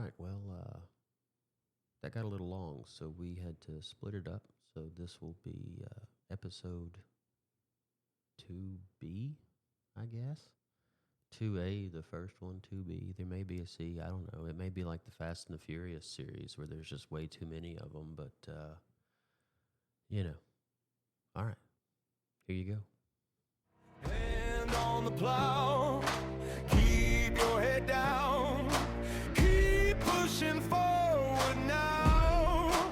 right. Well, that got a little long, so we had to split it up. So this will be episode 2B, I guess. 2A, the first one, 2B. There may be a C. I don't know. It may be like the Fast and the Furious series where there's just way too many of them, but, you know. All right. Here you go. Hand on the plow, keep your head down, keep pushing forward now.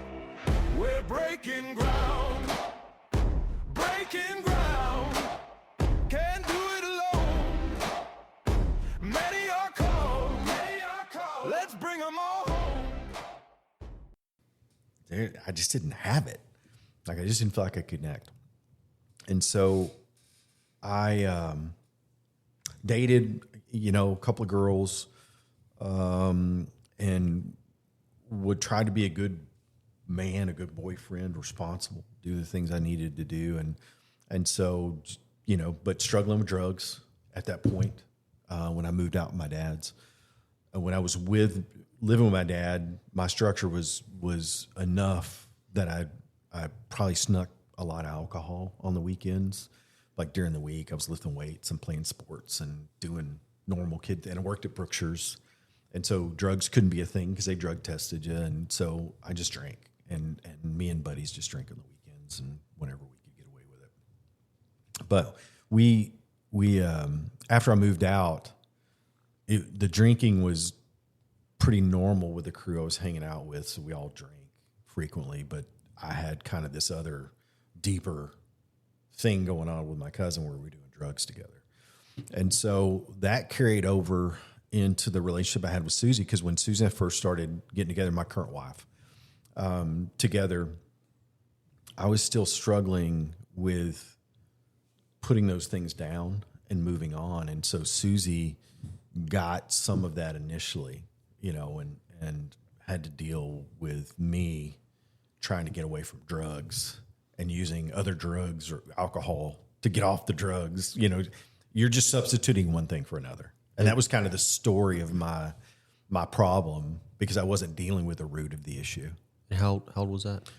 We're breaking ground, can't do it alone. Many are called, let's bring them all home. I just didn't have it. Like, I just didn't feel like I could connect. And so I dated, a couple of girls, and would try to be a good man, a good boyfriend, responsible, do the things I needed to do. And so, but struggling with drugs at that point, when I moved out with my dad's. When I was living with my dad, my structure was enough that I probably snuck a lot of alcohol on the weekends. Like during the week, I was lifting weights and playing sports and doing normal kid. And I worked at Brookshire's. And so drugs couldn't be a thing because they drug tested you. And so I just drank. And me and buddies just drank on the weekends and whenever we could get away with it. But we after I moved out, the drinking was pretty normal with the crew I was hanging out with. So we all drank frequently. But I had kind of this other deeper thing going on with my cousin where we were doing drugs together. And so that carried over into the relationship I had with Susie, because when Susie and I first started getting together, my current wife, together, I was still struggling with putting those things down and moving on. And so Susie got some of that initially, and had to deal with me trying to get away from drugs and using other drugs or alcohol to get off the drugs. You're just substituting one thing for another. And that was kind of the story of my problem, because I wasn't dealing with the root of the issue. And how old was that?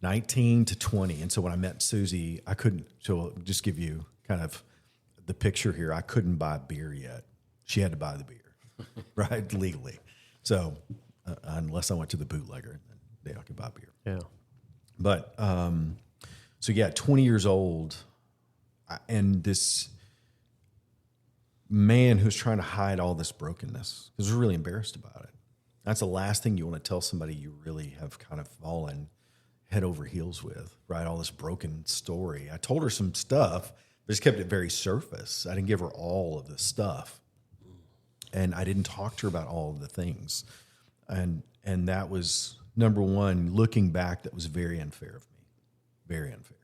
19 to 20. And so when I met Susie, I couldn't, so I'll just give you kind of the picture here. I couldn't buy beer yet. She had to buy the beer, right? Legally. So unless I went to the bootlegger, then I could buy beer. Yeah. But, 20 years old, and this man who's trying to hide all this brokenness, because we're really embarrassed about it. That's the last thing you want to tell somebody you really have kind of fallen head over heels with, right? All this broken story. I told her some stuff, but just kept it very surface. I didn't give her all of the stuff. And I didn't talk to her about all of the things. And that was, number one, looking back, that was very unfair of me. Very unfair.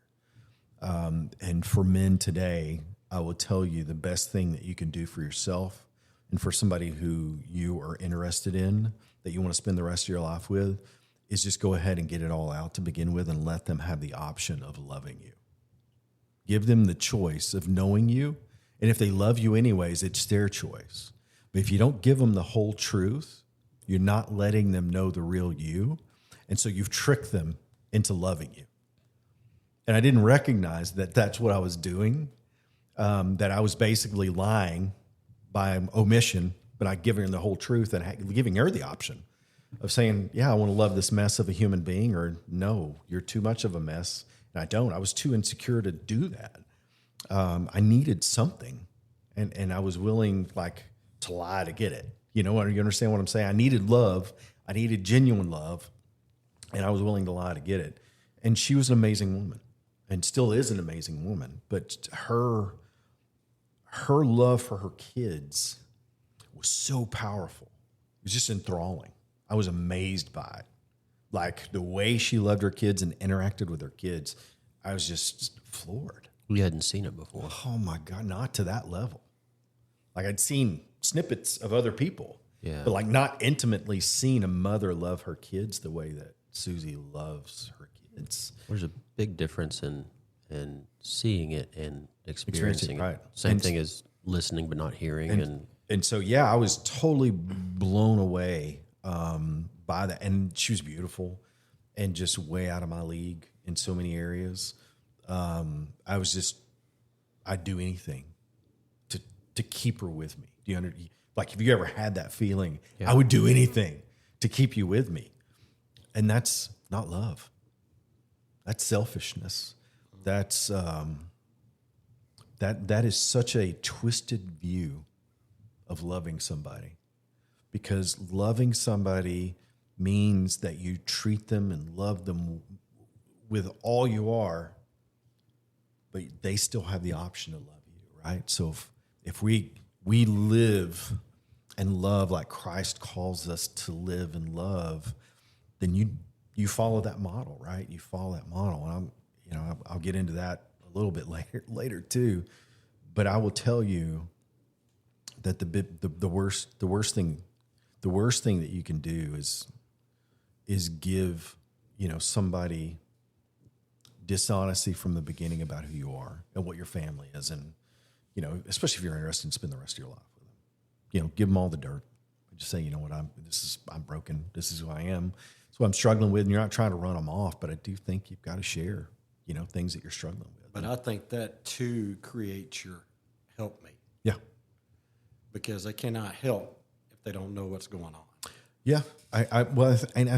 And for men today, I will tell you the best thing that you can do for yourself and for somebody who you are interested in, that you want to spend the rest of your life with, is just go ahead and get it all out to begin with and let them have the option of loving you. Give them the choice of knowing you. And if they love you anyways, it's their choice. But if you don't give them the whole truth, you're not letting them know the real you. And so you've tricked them into loving you. And I didn't recognize that that's what I was doing, that I was basically lying by omission, but not giving her the whole truth and giving her the option of saying, yeah, I want to love this mess of a human being, or no, you're too much of a mess. And I don't. I was too insecure to do that. I needed something, and I was willing, to lie to get it. You understand what I'm saying? I needed love. I needed genuine love, and I was willing to lie to get it. And she was an amazing woman, and still is an amazing woman. But her love for her kids was so powerful. It was just enthralling. I was amazed by it. Like the way she loved her kids and interacted with her kids, I was just floored. You hadn't seen it before. Oh my God, not to that level. Like I'd seen snippets of other people, but not intimately seen a mother love her kids the way that Susie loves her kids. There's a big difference in seeing it and experiencing it. Right. Same thing as listening but not hearing. And so, I was totally blown away by that. And she was beautiful and just way out of my league in so many areas. I'd do anything to keep her with me. Do you understand? Like, have you ever had that feeling? Yeah. I would do anything to keep you with me. And that's not love. That's selfishness. That's that is such a twisted view of loving somebody, because loving somebody means that you treat them and love them with all you are, but they still have the option to love you, right? So if we live and love like Christ calls us to live and love, then you follow that model, right? You follow that model, and I'll get into that a little bit later too. But I will tell you that the worst thing that you can do is give somebody dishonesty from the beginning about who you are and what your family is, and especially if you're interested in spending the rest of your life with them, give them all the dirt. Just say, what, I'm broken. This is who I am. It's what I'm struggling with. And you're not trying to run them off, but I do think you've got to share, things that you're struggling with. But I think that too creates your helpmate. Yeah. Because they cannot help if they don't know what's going on. Yeah. I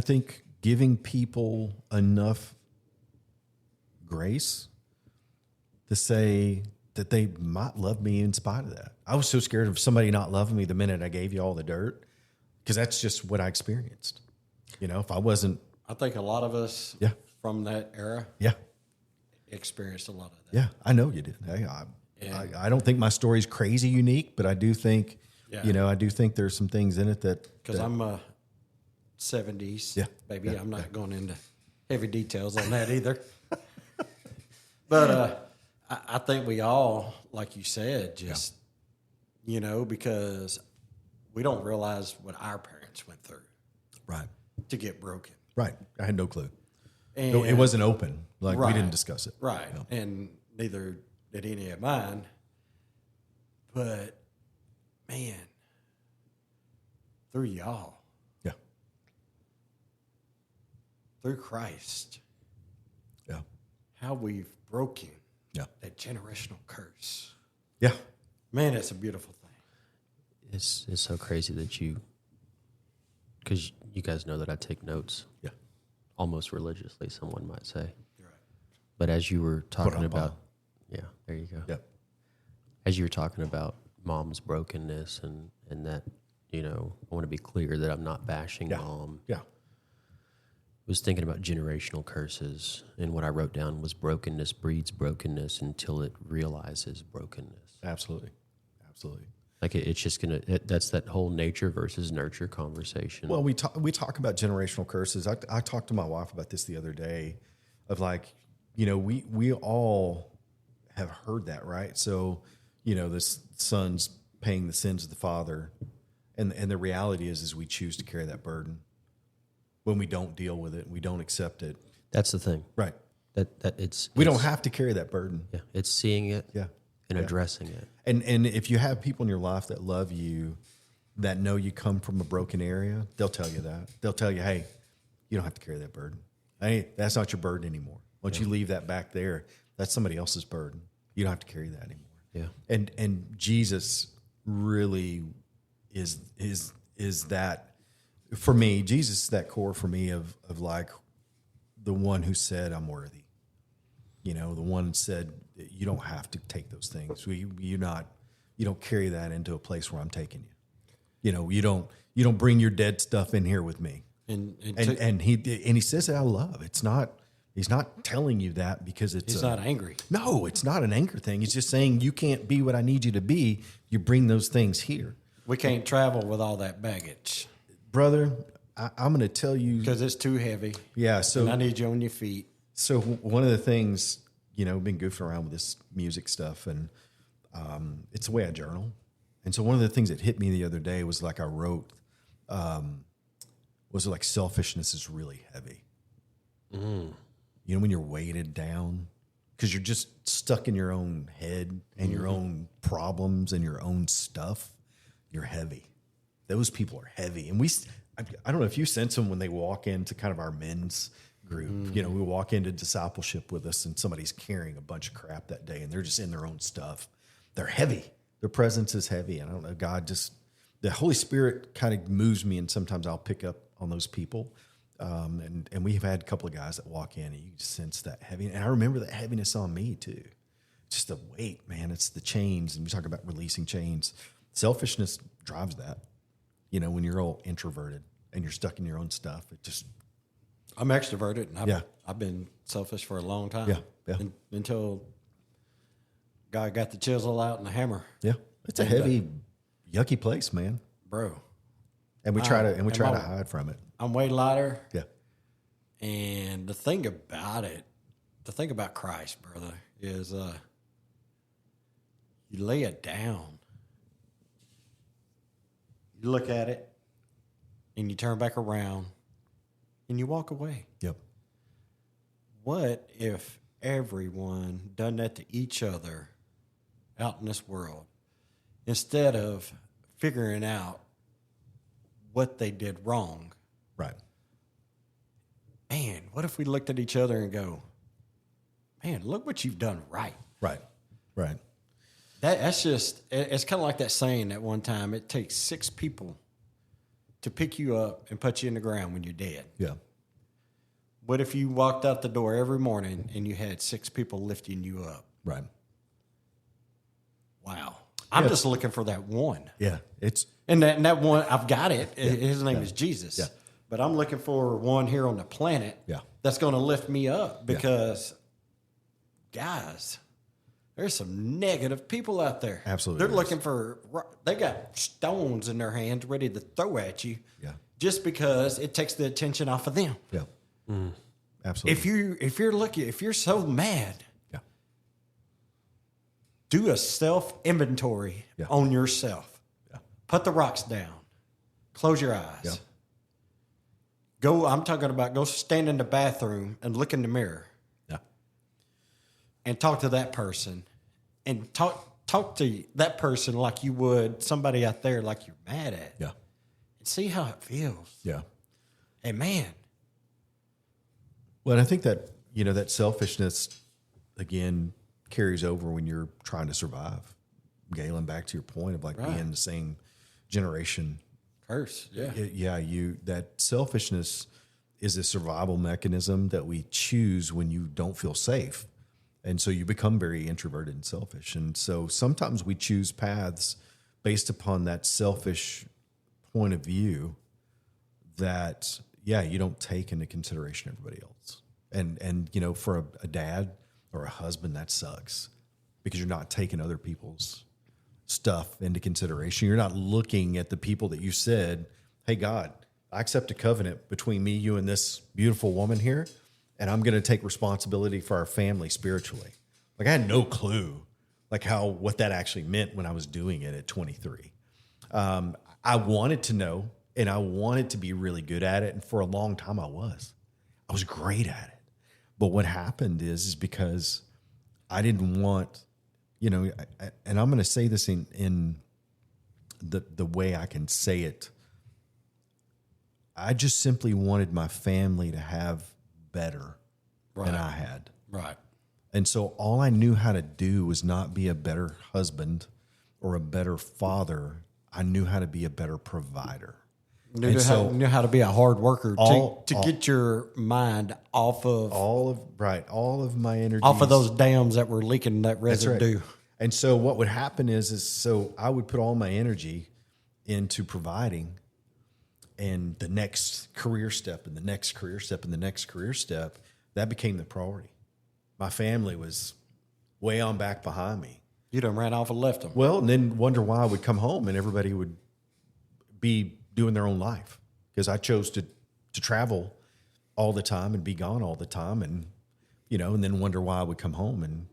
think giving people enough grace to say that they might love me in spite of that. I was so scared of somebody not loving me the minute I gave you all the dirt, because that's just what I experienced. If I wasn't... I think a lot of us from that era experienced a lot of that. Yeah, I know you did. I don't think my story's crazy unique, but I do think, I do think there's some things in it that... Because I'm a 70s baby. I'm not going into heavy details on that either. But I think we all, like you said, just, because we don't realize what our parents went through. Right. To get broken. Right. I had no clue. And it wasn't open. Like, we didn't discuss it. Right. And neither did any of mine. But, man, through y'all. Yeah. Through Christ. Yeah. How we've broken that generational curse. Yeah. Man, it's a beautiful thing. It's so crazy that because you guys know that I take notes. Yeah. Almost religiously, someone might say. You're right. But as you were talking about, there you go. Yeah. As you were talking about mom's brokenness and that, I want to be clear that I'm not bashing mom. Yeah. I was thinking about generational curses, and what I wrote down was brokenness breeds brokenness until it realizes brokenness. Absolutely. Absolutely. Like it's just that's that whole nature versus nurture conversation. Well, we talk about generational curses. I talked to my wife about this the other day, of like, we all have heard that, right? So, this son's paying the sins of the father, and the reality is we choose to carry that burden. When we don't deal with it, we don't accept it. That's the thing, right? We don't have to carry that burden. Yeah, it's seeing it. Yeah. And addressing it. And if you have people in your life that love you, that know you come from a broken area, they'll tell you that. They'll tell you, hey, you don't have to carry that burden. Hey, that's not your burden anymore. Once you leave that back there, that's somebody else's burden. You don't have to carry that anymore. Yeah. And Jesus really is that, for me, Jesus is that core for me of like the one who said, I'm worthy. The one said, you don't have to take those things. You don't carry that into a place where I'm taking you. You don't bring your dead stuff in here with me. And he says it out of love. It's not, he's not telling you that because he's not angry. No, it's not an anger thing. He's just saying you can't be what I need you to be. You bring those things here. We can't travel with all that baggage. Brother, I'm going to tell you. Because it's too heavy. Yeah. So and I need you on your feet. So one of the things, been goofing around with this music stuff, and it's the way I journal. And so one of the things that hit me the other day was like I wrote, was like selfishness is really heavy. When you're weighted down because you're just stuck in your own head and your own problems and your own stuff, you're heavy. Those people are heavy. And I don't know if you sense them when they walk into kind of our men's group. You know, we walk into discipleship with us and somebody's carrying a bunch of crap that day and they're just in their own stuff. They're heavy. Their presence is heavy. And I don't know, the Holy Spirit kind of moves me, and sometimes I'll pick up on those people. And we've had a couple of guys that walk in and you sense that heavy. And I remember that heaviness on me too. Just the weight, man. It's the chains. And we talk about releasing chains. Selfishness drives that. You know, when you're all introverted and you're stuck in your own stuff, it just. I'm extroverted, and I've been selfish for a long time. Yeah. Until God got the chisel out and the hammer. Yeah. It's a heavy, yucky place, man. Bro. And we try to hide from it. I'm way lighter. Yeah. And the thing about Christ, brother, is you lay it down. You look at it, and you turn back around, and you walk away. Yep. What if everyone done that to each other out in this world instead of figuring out what they did wrong? Right. Man, what if we looked at each other and go, man, look what you've done right. Right. Right. That's just, it's kind of like that saying at one time, it takes 6 people to pick you up and put you in the ground when you're dead. Yeah. What if you walked out the door every morning and you had 6 people lifting you up? Right. Wow. I'm just looking for that one. Yeah. And that one, I've got it. His name is Jesus. Yeah. But I'm looking for one here on the planet that's going to lift me up because, guys, there's some negative people out there. Absolutely. They're looking for, they got stones in their hands ready to throw at you just because it takes the attention off of them. Yeah. Absolutely. If you're so mad, do a self inventory on yourself. Yeah. Put the rocks down. Close your eyes. Yeah. Go stand in the bathroom and look in the mirror. Yeah. And talk to that person. And talk to that person like you would somebody out there like you're mad at. Yeah. And see how it feels. Yeah. Hey, man. Well, and I think that, that selfishness, again, carries over when you're trying to survive. Gaylon, back to your point of being the same generation. Curse, yeah. That selfishness is a survival mechanism that we choose when you don't feel safe. And so you become very introverted and selfish. And so sometimes we choose paths based upon that selfish point of view that, you don't take into consideration everybody else. And for a dad or a husband, that sucks because you're not taking other people's stuff into consideration. You're not looking at the people that you said, hey, God, I accept a covenant between me, you, and this beautiful woman here, and I'm going to take responsibility for our family spiritually. I had no clue what that actually meant when I was doing it at 23. I wanted to know, and I wanted to be really good at it, and for a long time I was great at it. But what happened is because I didn't want, and I'm going to say this in the way I can say it. I just simply wanted my family to have better than I had. Right. And so all I knew how to do was not be a better husband or a better father. I knew how to be a better provider. Knew how to be a hard worker to get your mind off of all of my energy off of those dams that were leaking that residue. Right. And so what would happen is so I would put all my energy into providing, and the next career step and the next career step and the next career step, that became the priority. My family was way on back behind me. You done ran off and left them. Well, and then wonder why I would come home and everybody would be doing their own life because I chose to travel all the time and be gone all the time, and and then wonder why I would come home and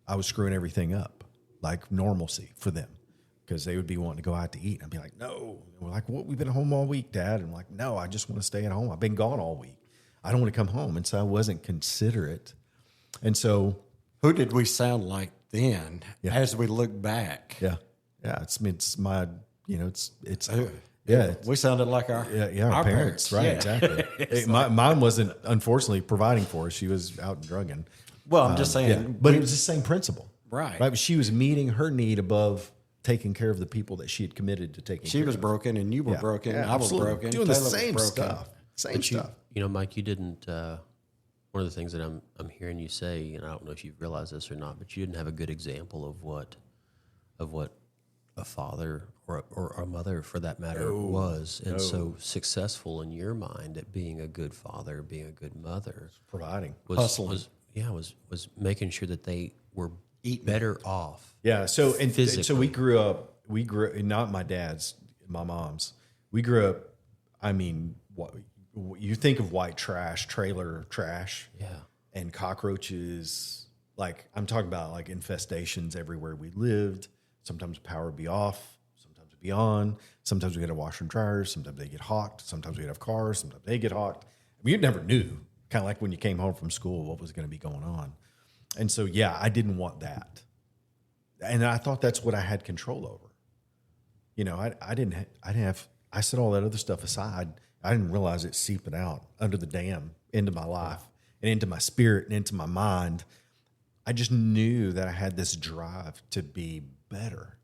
I was screwing everything up, like normalcy for them, because they would be wanting to go out to eat. I'd be like, no. And we're like, what? We've been home all week, Dad. And I'm like, no, I just want to stay at home. I've been gone all week. I don't want to come home. And so I wasn't considerate. And so, who did we sound like then? As we look back, yeah, it's my, it's Yeah, We sounded like our our parents, right? Yeah. Exactly. Mine wasn't unfortunately providing for us. She was out drugging. Well, I'm just saying, but it was the same principle, Right. But she was meeting her need above taking care of the people that she had committed to taking. she care was of. broken and you were Yeah. broken. Yeah, I was absolutely. broken. doing Taylor the was same broken. stuff. Same stuff. You know, Mike, you didn't. One of the things that I'm hearing you say, and I don't know if you've realized this or not, but you didn't have a good example of what a father or a mother, for that matter, was, and so successful in your mind at being a good father, being a good mother, Providing. was making sure that they were better off. Yeah. So so physically. we grew up. Not my dad's, my mom's. We grew up. I mean, what you think of white trash, trailer trash, Yeah. and cockroaches. Like I'm talking about, like infestations everywhere we lived. Sometimes power would be off. Sometimes it'd be on. Sometimes we had a washer and dryers. Sometimes they get hawked. Sometimes we'd have cars. Sometimes they get hawked. I mean, you never knew. Kind of like when you came home from school, what was going to be going on. And so, yeah, I didn't want that. And I thought that's what I had control over. You know, I set all that other stuff aside. I didn't realize it seeping out under the dam into my life and into my spirit and into my mind. I just knew that I had this drive to be better.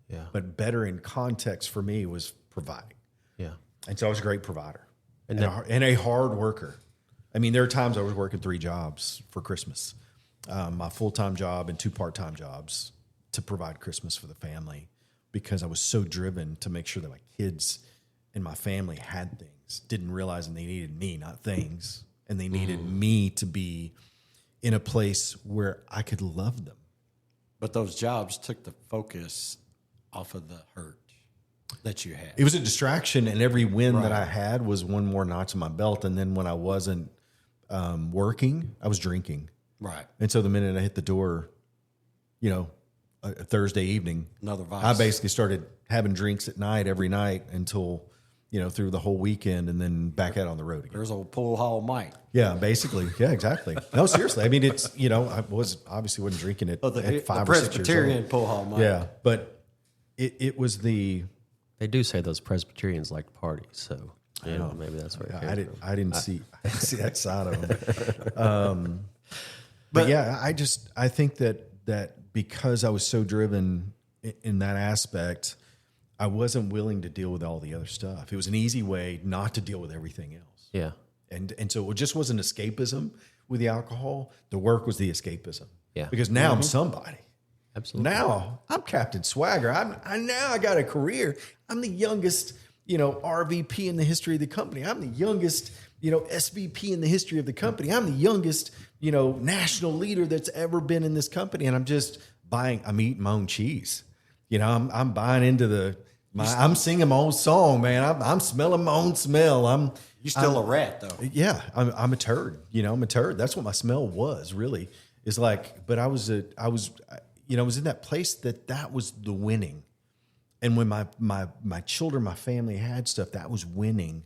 Yeah. But better in context for me was providing. Yeah. And so I was a great provider And and a hard worker. I mean, there are times I was working 3 jobs for Christmas, my full-time job and 2 part-time jobs to provide Christmas for the family, because I was so driven to make sure that my kids and my family had things, didn't realize and they needed me, not things. And they needed me to be in a place where I could love them. But those jobs took the focus off of the hurt that you had. It was a distraction, and every win that I had was one more notch on my belt. And then when I wasn't working, I was drinking. Right. And so the minute I hit the door, you know, a Thursday evening, Another vice. I basically started having drinks at night every night until, you know, through the whole weekend, and then back out on the road again. There's old pool hall Mike. Yeah, basically. Yeah, exactly. No, seriously. I mean, it's, you know, I wasn't drinking it Oh, the at 5 or 6 years Presbyterian old. pool hall Mike. Yeah, but it was the... They do say those Presbyterians like to party, so you know, maybe that's where it came from. I didn't see that side of them. But yeah, I think that because I was so driven in that aspect, I wasn't willing to deal with all the other stuff. It was an easy way not to deal with everything else. Yeah. And so it just wasn't escapism with the alcohol. The work was the escapism. Yeah. Because now I'm somebody. Absolutely. Now I'm Captain Swagger. I got a career. I'm the youngest, you know, RVP in the history of the company. I'm the youngest, you know, SVP in the history of the company. I'm the youngest, you know, national leader that's ever been in this company. And I'm just I'm eating my own cheese. You know, I'm buying into I'm singing my own song, man. I'm smelling my own smell. You still a rat though. Yeah, I'm a turd. You know, I'm a turd. That's what my smell was, really. Is like, but I was in that place that was the winning. And when my children, my family had stuff, that was winning.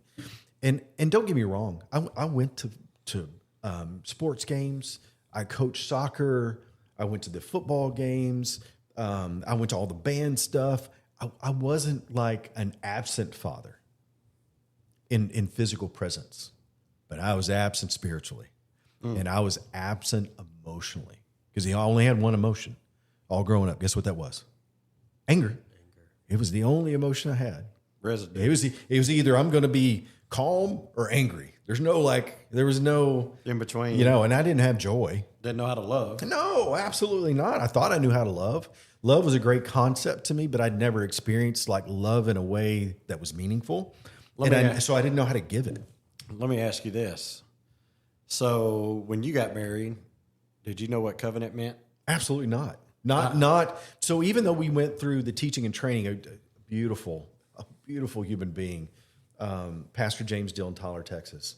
And don't get me wrong, I went to sports games. I coached soccer. I went to the football games. I went to all the band stuff. I wasn't like an absent father in physical presence, but I was absent spiritually, and I was absent emotionally, because he only had one emotion all growing up. Guess what that was? Anger. It was the only emotion I had. Residue. It was either I'm going to be calm or angry. There was no In between. you know, and I didn't have joy. Didn't know how to love. No, absolutely not. I thought I knew how to love. Love was a great concept to me, but I'd never experienced like love in a way that was meaningful. So I didn't know how to give it. Let me ask you this. So when you got married, did you know what covenant meant? Absolutely not. Not. So even though we went through the teaching and training, a beautiful human being, Pastor James Dill in Tyler, Texas.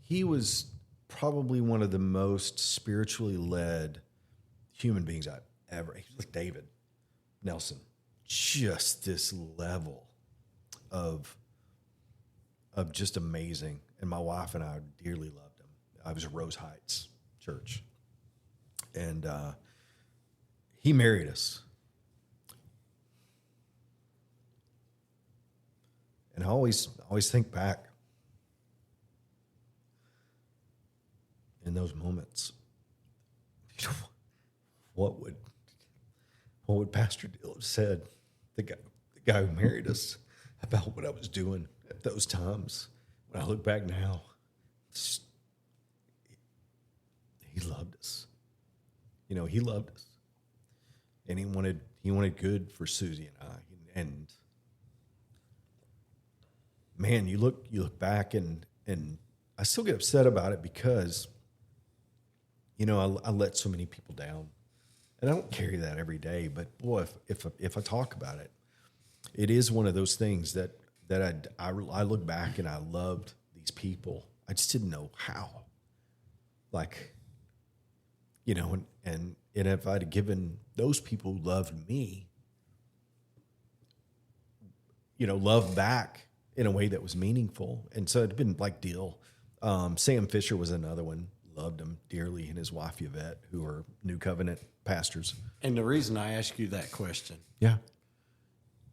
He was probably one of the most spiritually led human beings I've ever. He was like David Nelson, just this level of just amazing. And my wife and I dearly loved him. I was at Rose Heights Church, and he married us. I always think back in those moments. You know, what would Pastor Dill have said, the guy who married us, about what I was doing at those times? When I look back now, he loved us. You know, he loved us, and he wanted good for Susie and I. And man, you look back, and I still get upset about it because, you know, I let so many people down, and I don't carry that every day. But boy, if I talk about it, it is one of those things that I look back and I loved these people. I just didn't know how. Like, you know, and if I'd have given those people who loved me, you know, love back in a way that was meaningful. And so it'd been like Deal. Sam Fisher was another one. Loved him dearly, and his wife Yvette, who are New Covenant pastors. And the reason I ask you that question, Yeah.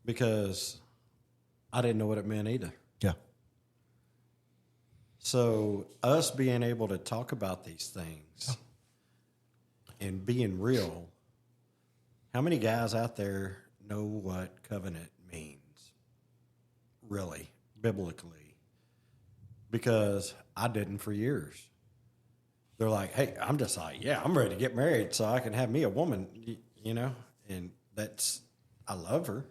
because I didn't know what it meant either. Yeah. So us being able to talk about these things and being real, how many guys out there know what covenant means? Really, biblically. Because I didn't for years. They're like, hey, I'm just like, yeah, I'm ready to get married so I can have me a woman, you know? And I love her.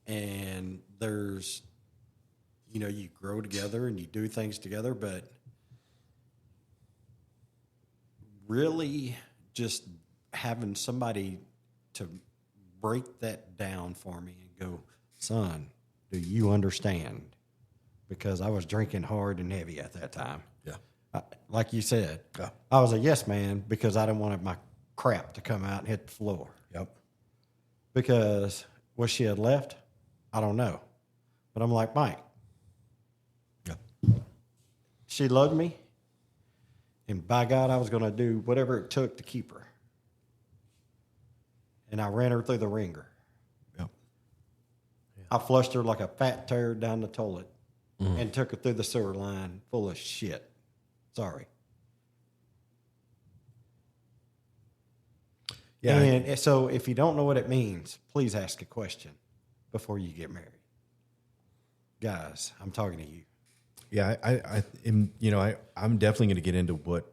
And there's, you know, you grow together and you do things together, but really just having somebody to break that down for me and go, son, do you understand? Because I was drinking hard and heavy at that time. Yeah. Like you said, Yeah. I was a yes man because I didn't want my crap to come out and hit the floor. Yep. Because what she had left, I don't know. But I'm like, Mike, Yeah. she loved me, and by God, I was going to do whatever it took to keep her. And I ran her through the ringer. Yep. I flushed her like a fat turd down the toilet and took her through the sewer line full of shit. Sorry. Yeah. And so if you don't know what it means, please ask a question before you get married. Guys, I'm talking to you. Yeah, I am, you know, I'm definitely going to get into what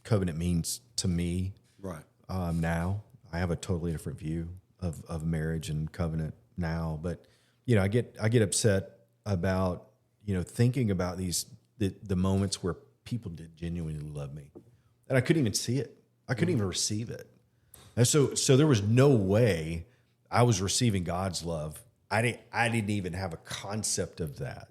covenant means to me. Right. Now I have a totally different view of marriage and covenant now, but you know, I get upset about, you know, thinking about the moments where people did genuinely love me, and I couldn't even see it. I couldn't even receive it. And so there was no way I was receiving God's love. I didn't even have a concept of that.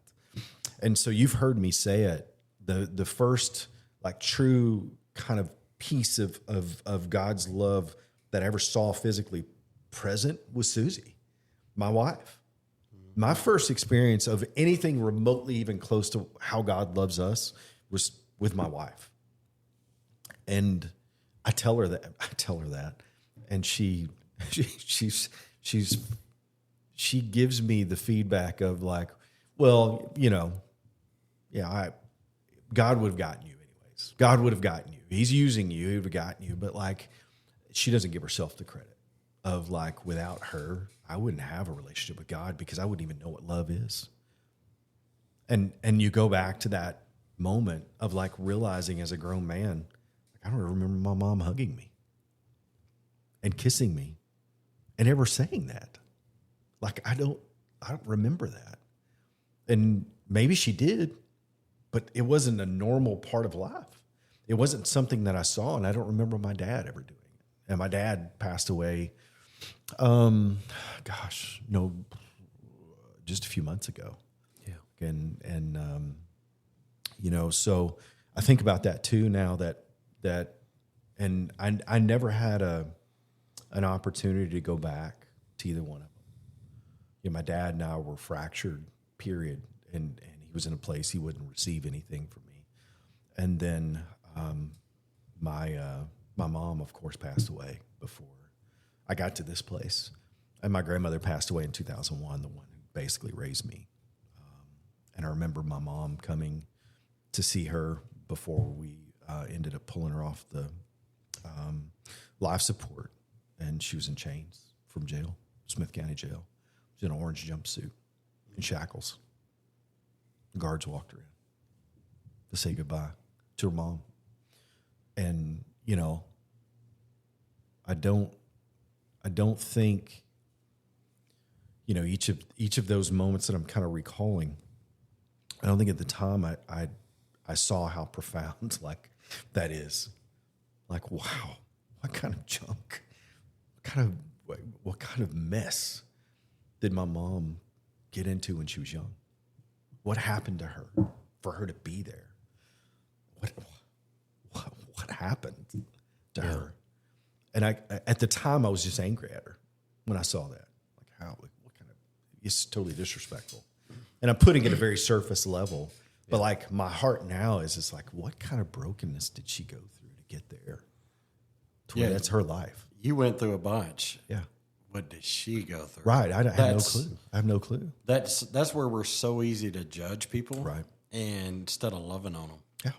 And so you've heard me say it. The first like true kind of piece of God's love that I ever saw physically present was Susie, my wife. My first experience of anything remotely even close to how God loves us was with my wife. And I tell her that, and she gives me the feedback of like, well, you know, yeah, God would have gotten you anyways. God would have gotten you. He's using you. He would have gotten you. But like, she doesn't give herself the credit of like, without her, I wouldn't have a relationship with God because I wouldn't even know what love is. And you go back to that moment of like realizing as a grown man, like, I don't remember my mom hugging me and kissing me and ever saying that. Like, I don't remember that. And maybe she did, but it wasn't a normal part of life. It wasn't something that I saw, and I don't remember my dad ever doing it. And my dad passed away, just a few months ago. Yeah. And you know, so I think about that too now and I never had an opportunity to go back to either one of them. You know, my dad and I were fractured, period. And he was in a place he wouldn't receive anything from me. And then my mom, of course, passed away before I got to this place. And my grandmother passed away in 2001, the one basically raised me. And I remember my mom coming to see her before we ended up pulling her off the life support, and she was in chains from jail, Smith County Jail. She was in an orange jumpsuit and shackles. The guards walked her in to say goodbye to her mom. And, you know, I don't think, you know, each of those moments that I'm kind of recalling, I don't think at the time I saw how profound like that is. Like, wow, what kind of junk? What kind of mess did my mom get into when she was young? What happened to her for her to be there? What happened to her? And I at the time I was just angry at her when I saw that. Like, how? What kind of? It's totally disrespectful. And I'm putting it at a very surface level, but like my heart now is just like, what kind of brokenness did she go through to get there? That's her life. You went through a bunch. Yeah. What did she go through? Right. I have no clue. I have no clue. That's where we're so easy to judge people. Right. And instead of loving on them. Yeah.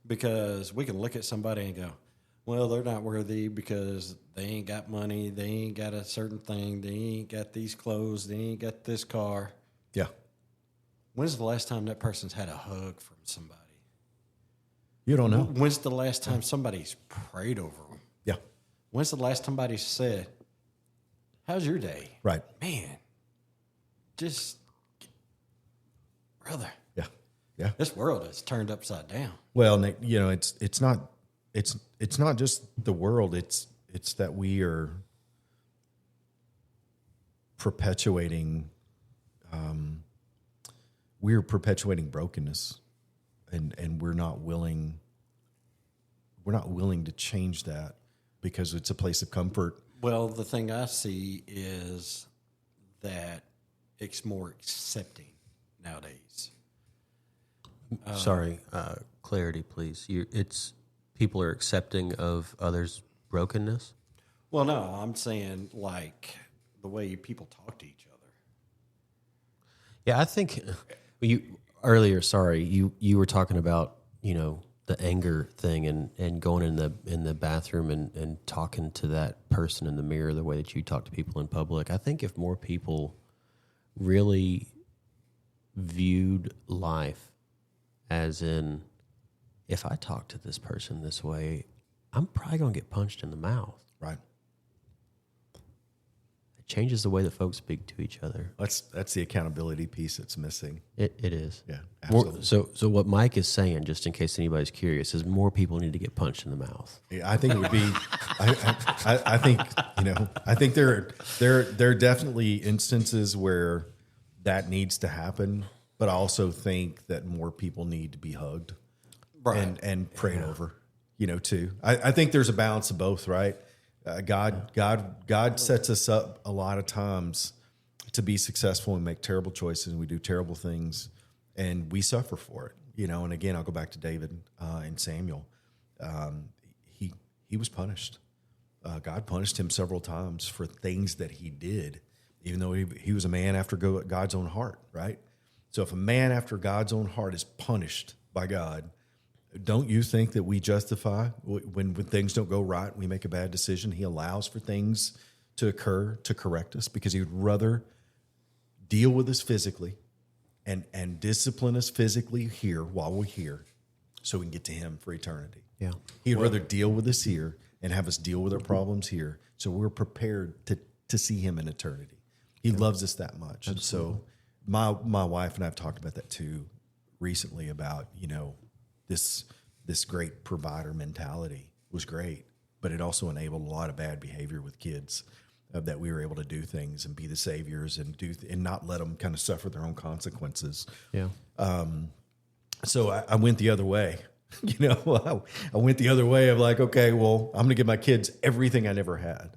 Because we can look at somebody and go, well, they're not worthy because they ain't got money. They ain't got a certain thing. They ain't got these clothes. They ain't got this car. Yeah. When's the last time that person's had a hug from somebody? You don't know. When's the last time somebody's prayed over them? Yeah. When's the last time somebody said, how's your day? Right. Man, just, brother. Yeah. Yeah. This world is turned upside down. Well, Nick, you know, it's not just the world. It's that we are perpetuating brokenness, and we're not willing to change that because it's a place of comfort. Well, the thing I see is that it's more accepting nowadays. Sorry, clarity, please. It's people are accepting of others' brokenness. Well, no, I'm saying like the way people talk to each other. Yeah, I think you earlier. Sorry, you were talking about, you know, the anger thing and going in the bathroom and talking to that person in the mirror the way that you talk to people in public. I think if more people really viewed life as in, if I talk to this person this way, I'm probably going to get punched in the mouth. Right. It changes the way that folks speak to each other. That's the accountability piece that's missing. It is. Yeah, absolutely. So what Mike is saying, just in case anybody's curious, is more people need to get punched in the mouth. Yeah, I think it would be. I think, you know, I think there are definitely instances where that needs to happen, but I also think that more people need to be hugged, Right. and prayed over, you know, too. I think there's a balance of both, right? God sets us up a lot of times to be successful and make terrible choices, and we do terrible things, and we suffer for it, you know. And again, I'll go back to David and Samuel. He was punished. God punished him several times for things that he did, even though he was a man after God's own heart, right? So if a man after God's own heart is punished by God, don't you think that we justify when things don't go right, we make a bad decision, he allows for things to occur to correct us because he would rather deal with us physically and discipline us physically here while we're here so we can get to him for eternity. Yeah. He'd rather deal with us here and have us deal with our problems here so we're prepared to see him in eternity. He loves us that much. And so my wife and I have talked about that too recently about, you know, this great provider mentality was great, but it also enabled a lot of bad behavior with kids, that we were able to do things and be the saviors and and not let them kind of suffer their own consequences. Yeah. So I went the other way. You know, I went the other way of like, okay, well, I'm going to give my kids everything I never had.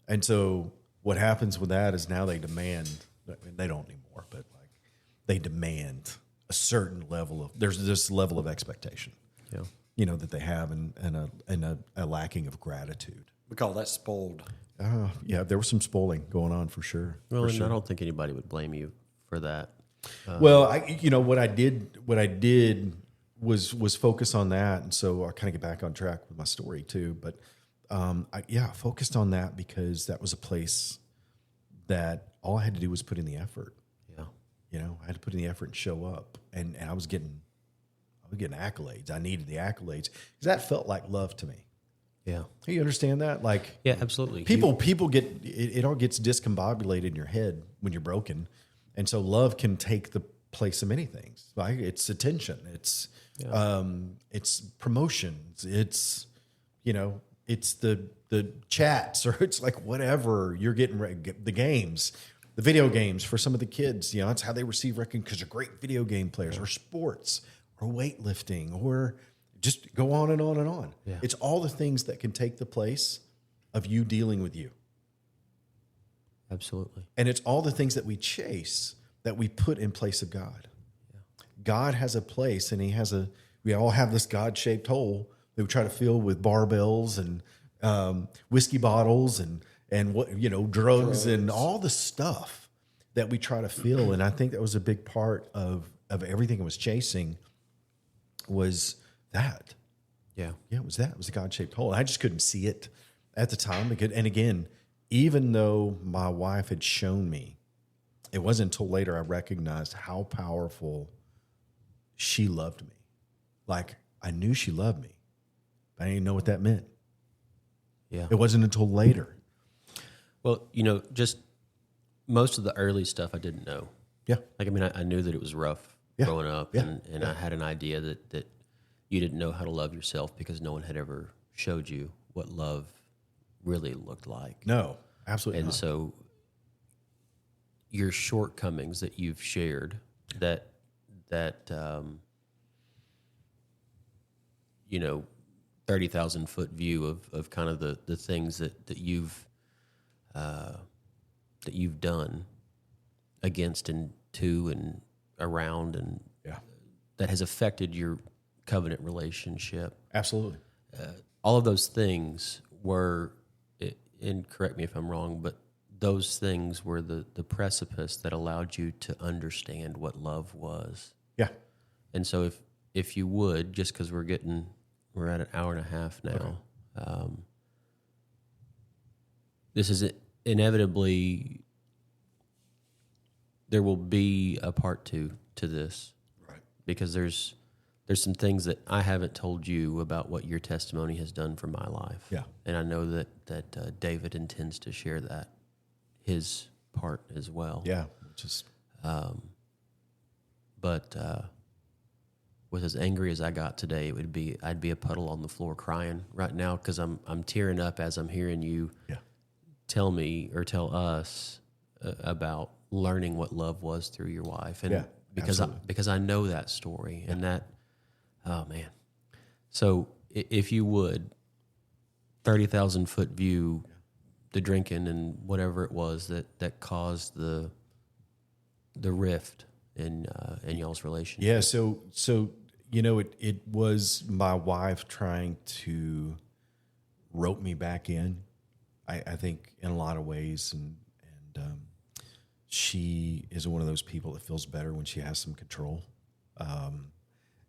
And so what happens with that is now they demand, they don't anymore, but like they demand a certain level of, there's this level of expectation, you know, that they have and a lacking of gratitude. We call that spoiled. Yeah, there was some spoiling going on for sure. Well, and I don't think anybody would blame you for that. Well, what I did was focus on that, and so I kind of get back on track with my story too. But I focused on that because that was a place that all I had to do was put in the effort. Yeah, I had to put in the effort and show up, and I was getting accolades. I needed the accolades because that felt like love to me. yeah, You understand that? Like, yeah, absolutely. people get it all gets discombobulated in your head when you're broken, and so love can take the place of many things. Like it's attention, it's promotions, it's it's the chats, or it's like whatever you're getting the games, the video games for some of the kids. That's how they receive recognition because they're great video game players, or sports, or weightlifting, or just go on and on and on. Yeah. It's all the things that can take the place of you dealing with you. Absolutely. And it's all the things that we chase that we put in place of God. Yeah. God has a place, and we all have this God-shaped hole that we try to fill with barbells and whiskey bottles and what, drugs and all the stuff that we try to fill. And I think that was a big part of everything I was chasing was that. Yeah. Yeah, it was that. It was a God-shaped hole. I just couldn't see it at the time. And again, even though my wife had shown me, it wasn't until later I recognized how powerful she loved me. Like, I knew she loved me, but I didn't know what that meant. Yeah. It wasn't until later. Well, just most of the early stuff I didn't know. Yeah. Like, I knew that it was rough growing up, and I had an idea that you didn't know how to love yourself because no one had ever showed you what love really looked like. No, absolutely And not. so your shortcomings that you've shared, that 30,000 foot view of kind of the things that you've done against and to and around, and that has affected your covenant relationship. Absolutely. All of those things were, and correct me if I'm wrong, but those things were the precipice that allowed you to understand what love was. Yeah. And so if you would, just because we're at an hour and a half now, this is inevitably, there will be a part two to this. Right. Because there's some things that I haven't told you about what your testimony has done for my life. Yeah. And I know that David intends to share his part as well. Yeah. Just But with as angry as I got today, I'd be a puddle on the floor crying right now because I'm tearing up as I'm hearing you tell me or tell us about learning what love was through your wife, and because I know that story and that, oh man. So if you would, 30,000 foot view, the drinking and whatever it was that caused the rift in y'all's relationship. Yeah, so it was my wife trying to rope me back in. I think in a lot of ways, and she is one of those people that feels better when she has some control,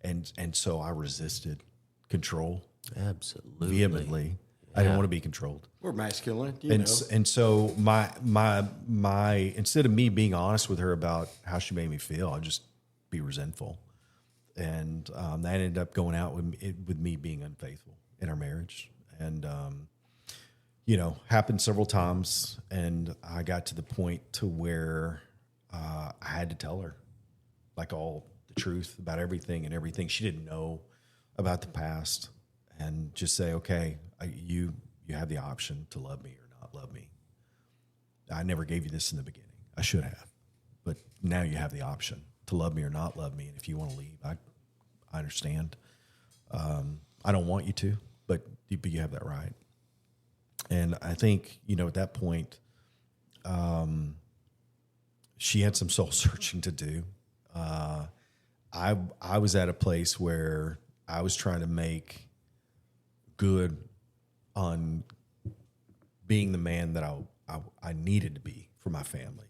and so I resisted control Absolutely. vehemently. I didn't want to be controlled. We're masculine, And so my instead of me being honest with her about how she made me feel, I'd just be resentful, and that ended up going out with me being unfaithful in our marriage, and happened several times, and I got to the point to where I had to tell her like all the truth about everything she didn't know about the past, and just say, okay, you have the option to love me or not love me. I never gave you this in the beginning. I should have, but now you have the option to love me or not love me. And if you want to leave, I understand. I don't want you to, but you have that right. And I think, at that point, she had some soul searching to do. I was at a place where I was trying to make good on being the man that I needed to be for my family.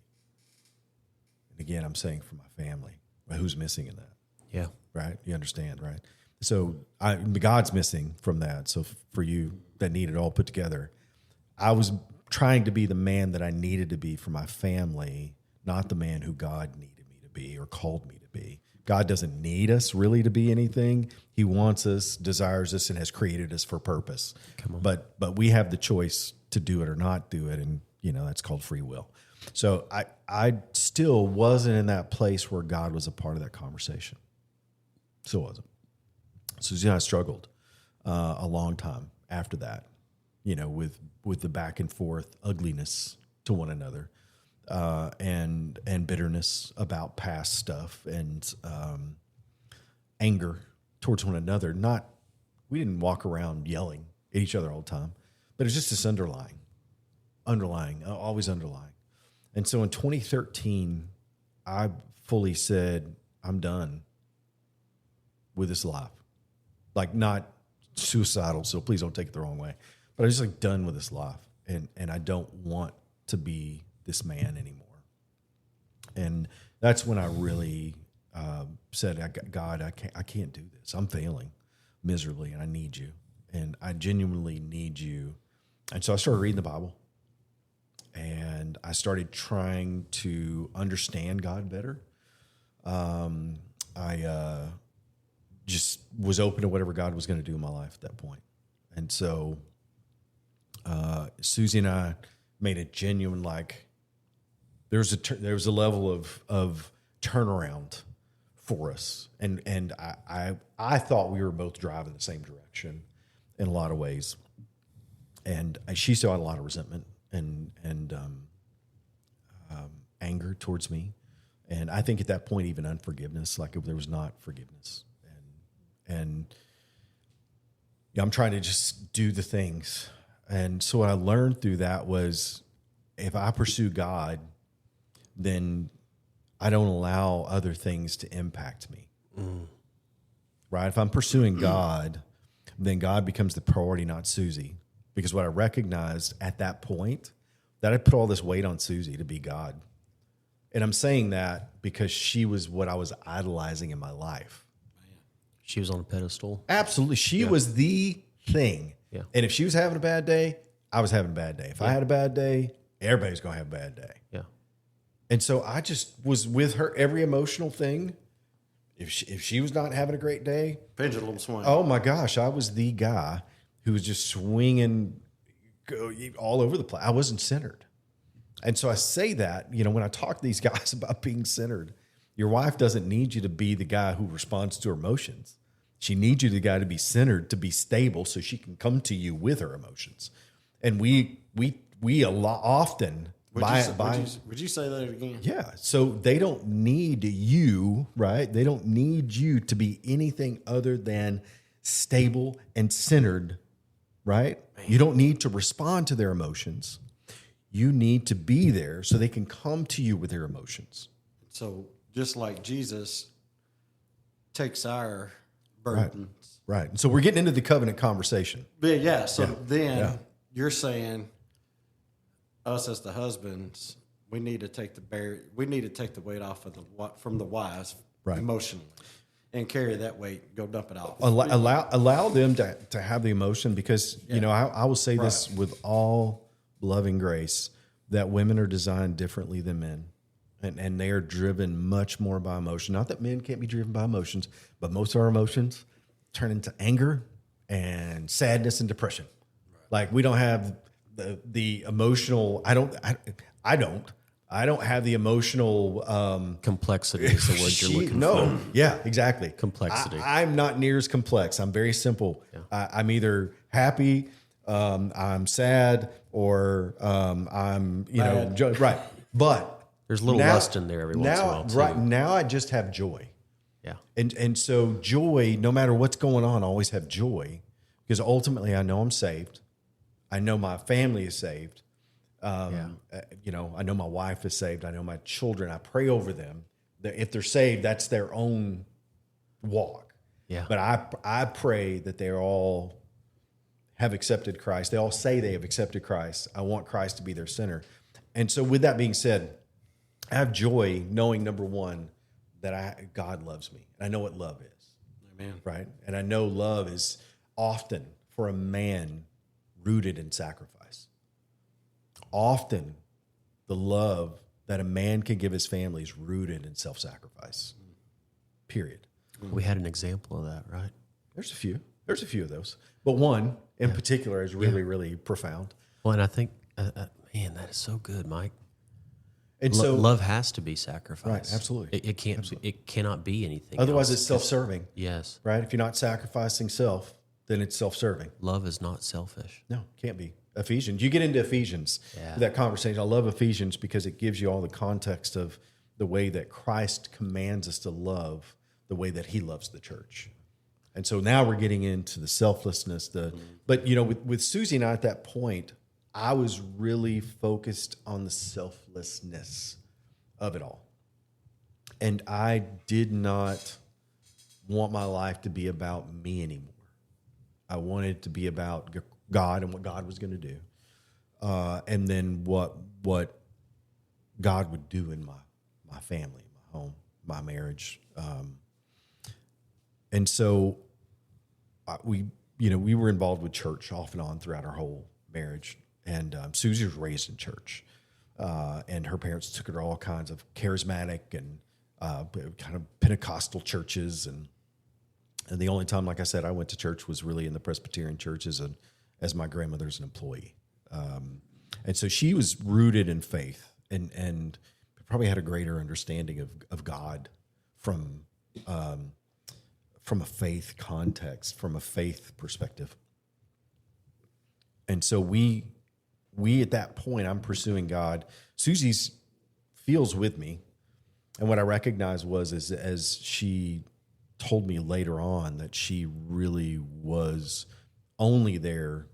I Again, I'm saying for my family. Well, who's missing in that? Yeah. Right? You understand, right? So God's missing from that. So for you that need it all put together, I was trying to be the man that I needed to be for my family, not the man who God needed me to be or called me to be. God doesn't need us really to be anything. He wants us, desires us, and has created us for purpose. But we have the choice to do it or not do it, and that's called free will. So I still wasn't in that place where God was a part of that conversation. Still wasn't. So I struggled a long time after that, with the back and forth ugliness to one another. And bitterness about past stuff and anger towards one another. We didn't walk around yelling at each other all the time, but it's just this underlying, always underlying. And so in 2013, I fully said, I'm done with this life. Like, not suicidal, so please don't take it the wrong way, but I was just like done with this life. And I don't want to be this man anymore. And that's when I really said, God, I can't do this. I'm failing miserably, and I need you. And I genuinely need you. And so I started reading the Bible, and I started trying to understand God better. I just was open to whatever God was going to do in my life at that point. And so Susie and I made a genuine, there was a level of turnaround for us, and I thought we were both driving the same direction in a lot of ways, and she still had a lot of resentment and anger towards me, and I think at that point even unforgiveness, like if there was not forgiveness, and I'm trying to just do the things, and so what I learned through that was if I pursue God, then I don't allow other things to impact me. Right? If I'm pursuing God, then God becomes the priority, not Susie. Because what I recognized at that point, that I put all this weight on Susie to be God. And I'm saying that because she was what I was idolizing in my life. She was on a pedestal. Absolutely. She was the thing. Yeah. And if she was having a bad day, I was having a bad day. If I had a bad day, everybody's going to have a bad day. Yeah. And so I just was with her every emotional thing. If she was not having a great day, Pendulum swing. oh my gosh, I was the guy who was just swinging all over the place. I wasn't centered. And so I say that, when I talk to these guys about being centered, your wife doesn't need you to be the guy who responds to her emotions. She needs you, the guy, to be centered, to be stable, so she can come to you with her emotions. And we a lot often Would you say that again? Yeah. So they don't need you, right? They don't need you to be anything other than stable and centered, right? Man. You don't need to respond to their emotions. You need to be there so they can come to you with their emotions. So just like Jesus takes our burdens. Right. So we're getting into the covenant conversation. Yeah. So then you're saying, us as the husbands, we need to take the weight off of from the wives emotionally, and carry that weight, go dump it off. Allow them to have the emotion, because I will say this with all loving grace, that women are designed differently than men, and they are driven much more by emotion. Not that men can't be driven by emotions, but most of our emotions turn into anger and sadness and depression. Like, we don't have the emotional. I don't have the emotional complexity is the word you're looking for. Yeah, exactly. Complexity. I'm not near as complex. I'm very simple. Yeah. I'm either happy, I'm sad, or I'm right. But there's a little lust in there every once in a while too. Right now, I just have joy. Yeah, and so joy, no matter what's going on, I always have joy, because ultimately I know I'm saved. I know my family is saved. I know my wife is saved. I know my children. I pray over them. If they're saved, that's their own walk. Yeah. But I pray that they all have accepted Christ. They all say they have accepted Christ. I want Christ to be their center. And so with that being said, I have joy knowing, number one, that God loves me. And I know what love is. Amen. Right? And I know love is often, for a man, rooted in sacrifice. Often, the love that a man can give his family is rooted in self-sacrifice. Period. We had an example of that, right? There's a few. There's a few of those. But one in particular is really, really profound. Well, and I think, man, that is so good, Mike. And so love has to be sacrificed. Right, absolutely. It can't. Absolutely. It cannot be anything. Otherwise, else. it's self-serving. Yes. Right? If you're not sacrificing self, then it's self-serving. Love is not selfish. No, can't be. Ephesians. You get into Ephesians, that conversation. I love Ephesians because it gives you all the context of the way that Christ commands us to love the way that he loves the church. And so now we're getting into the selflessness. But, you know, with Susie and I at that point, I was really focused on the selflessness of it all. And I did not want my life to be about me anymore. I wanted it to be about God and what God was going to do. And then what God would do in my family, my home, my marriage. And so we were involved with church off and on throughout our whole marriage. And Susie was raised in church. And her parents took her to all kinds of charismatic and kind of Pentecostal churches. And the only time, like I said, I went to church was really in the Presbyterian church as my grandmother's an employee. And so she was rooted in faith and probably had a greater understanding of God from a faith context, from a faith perspective. And so we at that point, I'm pursuing God. Susie's feels with me. And what I recognized was as she told me later on that she really was only there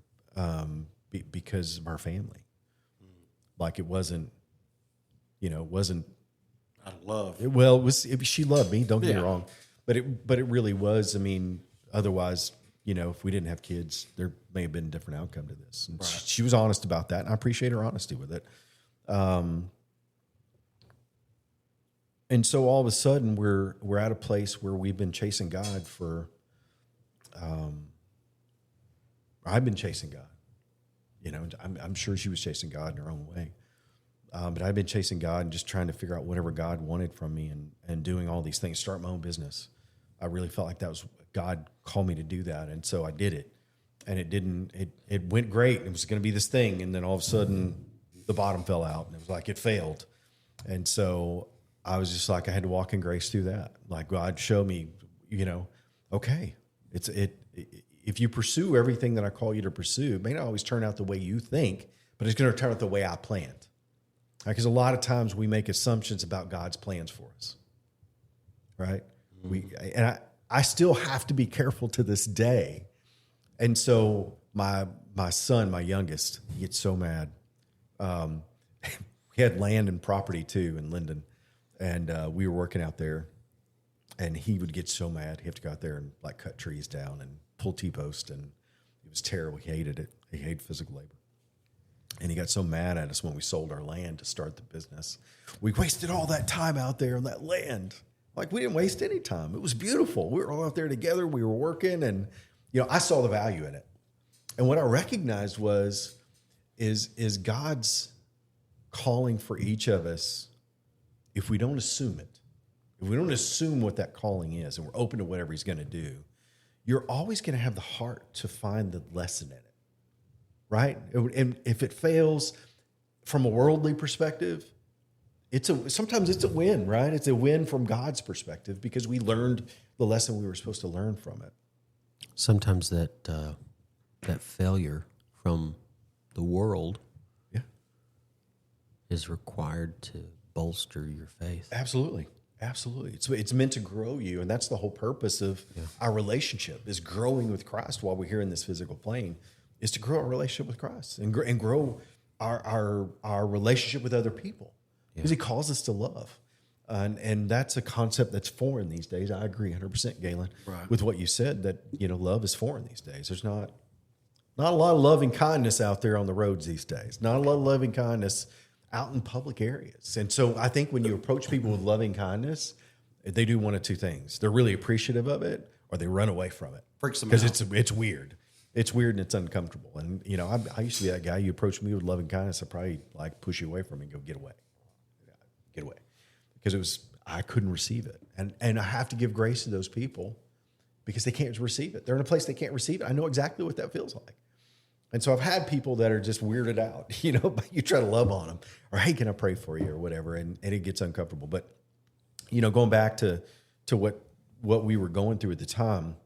because of our family. Like it wasn't Out of love. She loved me, don't get me wrong. But it really was. I mean, otherwise, if we didn't have kids, there may have been a different outcome to this. And she was honest about that, and I appreciate her honesty with it. And so all of a sudden, we're at a place where we've been chasing God for. I've been chasing God. I'm sure she was chasing God in her own way. But I've been chasing God and just trying to figure out whatever God wanted from me and doing all these things, start my own business. I really felt like that was God called me to do that. And so I did it. And it went great. It was going to be this thing. And then all of a sudden the bottom fell out and it was like it failed. And so I was just like, I had to walk in grace through that. Like God showed me, okay, if you pursue everything that I call you to pursue, it may not always turn out the way you think, but it's going to turn out the way I planned. Because a lot of times we make assumptions about God's plans for us, right? I still have to be careful to this day. And so my son, my youngest, he gets so mad. We had land and property too in Linden, and we were working out there, and he would get so mad. He'd have to go out there and like cut trees down and pull T-posts, and it was terrible. He hated it. He hated physical labor. And he got so mad at us when we sold our land to start the business. We wasted all that time out there on that land. Like we didn't waste any time. It was beautiful. We were all out there together. We were working, and I saw the value in it. And what I recognized is God's calling for each of us. If we don't assume it, if we don't assume what that calling is, and we're open to whatever He's going to do, you're always going to have the heart to find the lesson in it. Right? And if it fails from a worldly perspective, sometimes it's a win, right? It's a win from God's perspective because we learned the lesson we were supposed to learn from it. Sometimes that failure from the world is required to bolster your faith. Absolutely. Absolutely. It's meant to grow you, and that's the whole purpose of our relationship is growing with Christ while we're here in this physical plane. Is to grow our relationship with Christ and grow our relationship with other people because He calls us to love. And that's a concept that's foreign these days. I agree 100%, Gaylon, with what you said, that, love is foreign these days. There's not a lot of loving kindness out there on the roads these days. Not a lot of loving kindness out in public areas. And so I think when you approach people with loving kindness, they do one of two things. They're really appreciative of it, or they run away from it. Freaks them Because out. it's weird. It's weird and it's uncomfortable. And, you know, I used to be that guy. You approach me with loving kindness, I'd probably like push you away from me and go, get away. Get away. Because I couldn't receive it. And I have to give grace to those people because they can't receive it. They're in a place they can't receive it. I know exactly what that feels like. And so I've had people that are just weirded out, you know, but you try to love on them or, hey, can I pray for you or whatever? And it gets uncomfortable. But, you know, going back to what we were going through at the time,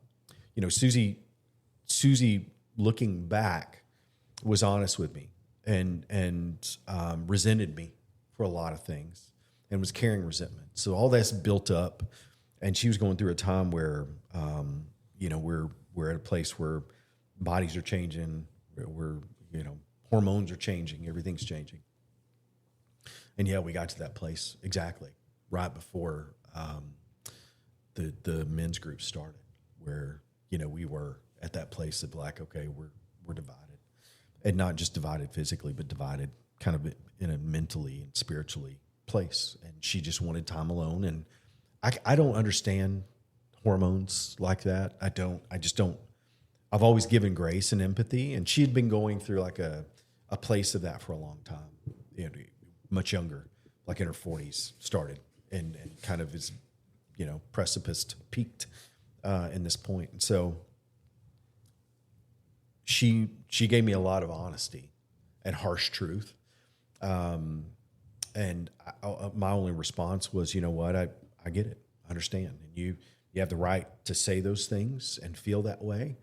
you know, Susie, looking back, was honest with me and resented me for a lot of things and was carrying resentment. So all that's built up, and she was going through a time where, you know, we're at a place where bodies are changing, we're you know, hormones are changing, everything's changing, and yeah, we got to that place exactly right before the men's group started, where, you know, we were at that place of like, okay, we're divided, and not just divided physically, but divided kind of in a mentally and spiritually place. And she just wanted time alone. And I don't understand hormones like that. I just don't. I've always given grace and empathy, and she had been going through like a place of that for a long time. You know, much younger, like in her 40s, started and kind of is, you know, precipice peaked in this point. And so she gave me a lot of honesty and harsh truth. And my only response was, you know what, I get it, I understand, and you have the right to say those things and feel that way,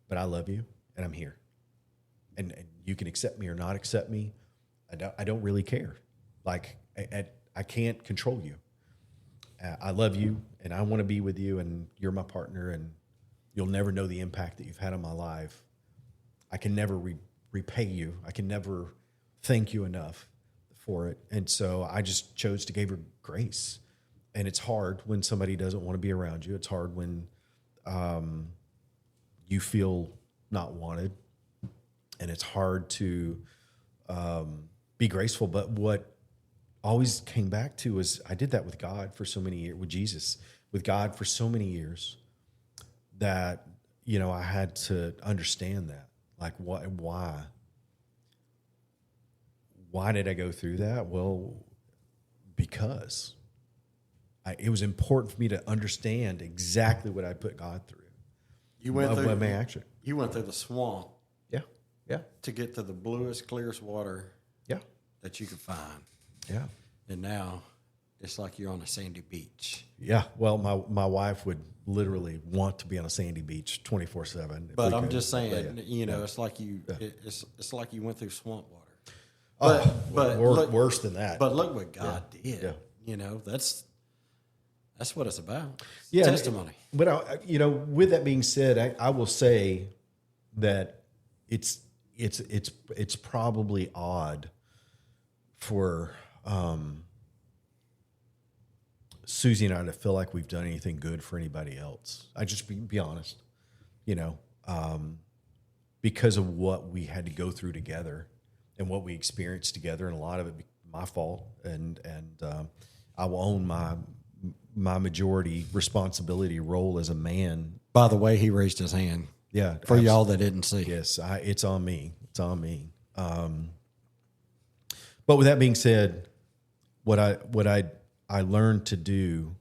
but I love you and I'm here, and you can accept me or not accept me. I don't really care. Like I can't control you. I love you and I want to be with you, and you're my partner, and you'll never know the impact that you've had on my life. I can never repay you. I can never thank you enough for it. And so I just chose to give her grace. And it's hard when somebody doesn't want to be around you. It's hard when you feel not wanted. And it's hard to be graceful. But what always came back to is I did that with God for so many years, with Jesus, with God for so many years, that, you know, I had to understand that. Like, why did I go through that? Well, because it was important for me to understand exactly what I put God through. You went through my action. You went through the swamp. Yeah. To get to the bluest, clearest water. Yeah. That you could find. Yeah. And now it's like you're on a sandy beach. Yeah. Well, my wife would literally want to be on a sandy beach 24/7. But I'm just saying, you know, it's like it's like you went through swamp water. But worse than that. But look what God did. Yeah. You know, that's what it's about. Yeah, Testimony. But you know, with that being said, I will say that it's probably odd for Susie and I to feel like we've done anything good for anybody else. I just be honest, you know, because of what we had to go through together and what we experienced together, and a lot of it my fault, and I will own my majority responsibility role as a man. By the way, he raised his hand. Yeah, for y'all that didn't see. Yes, it's on me. It's on me. But with that being said, what I learned to do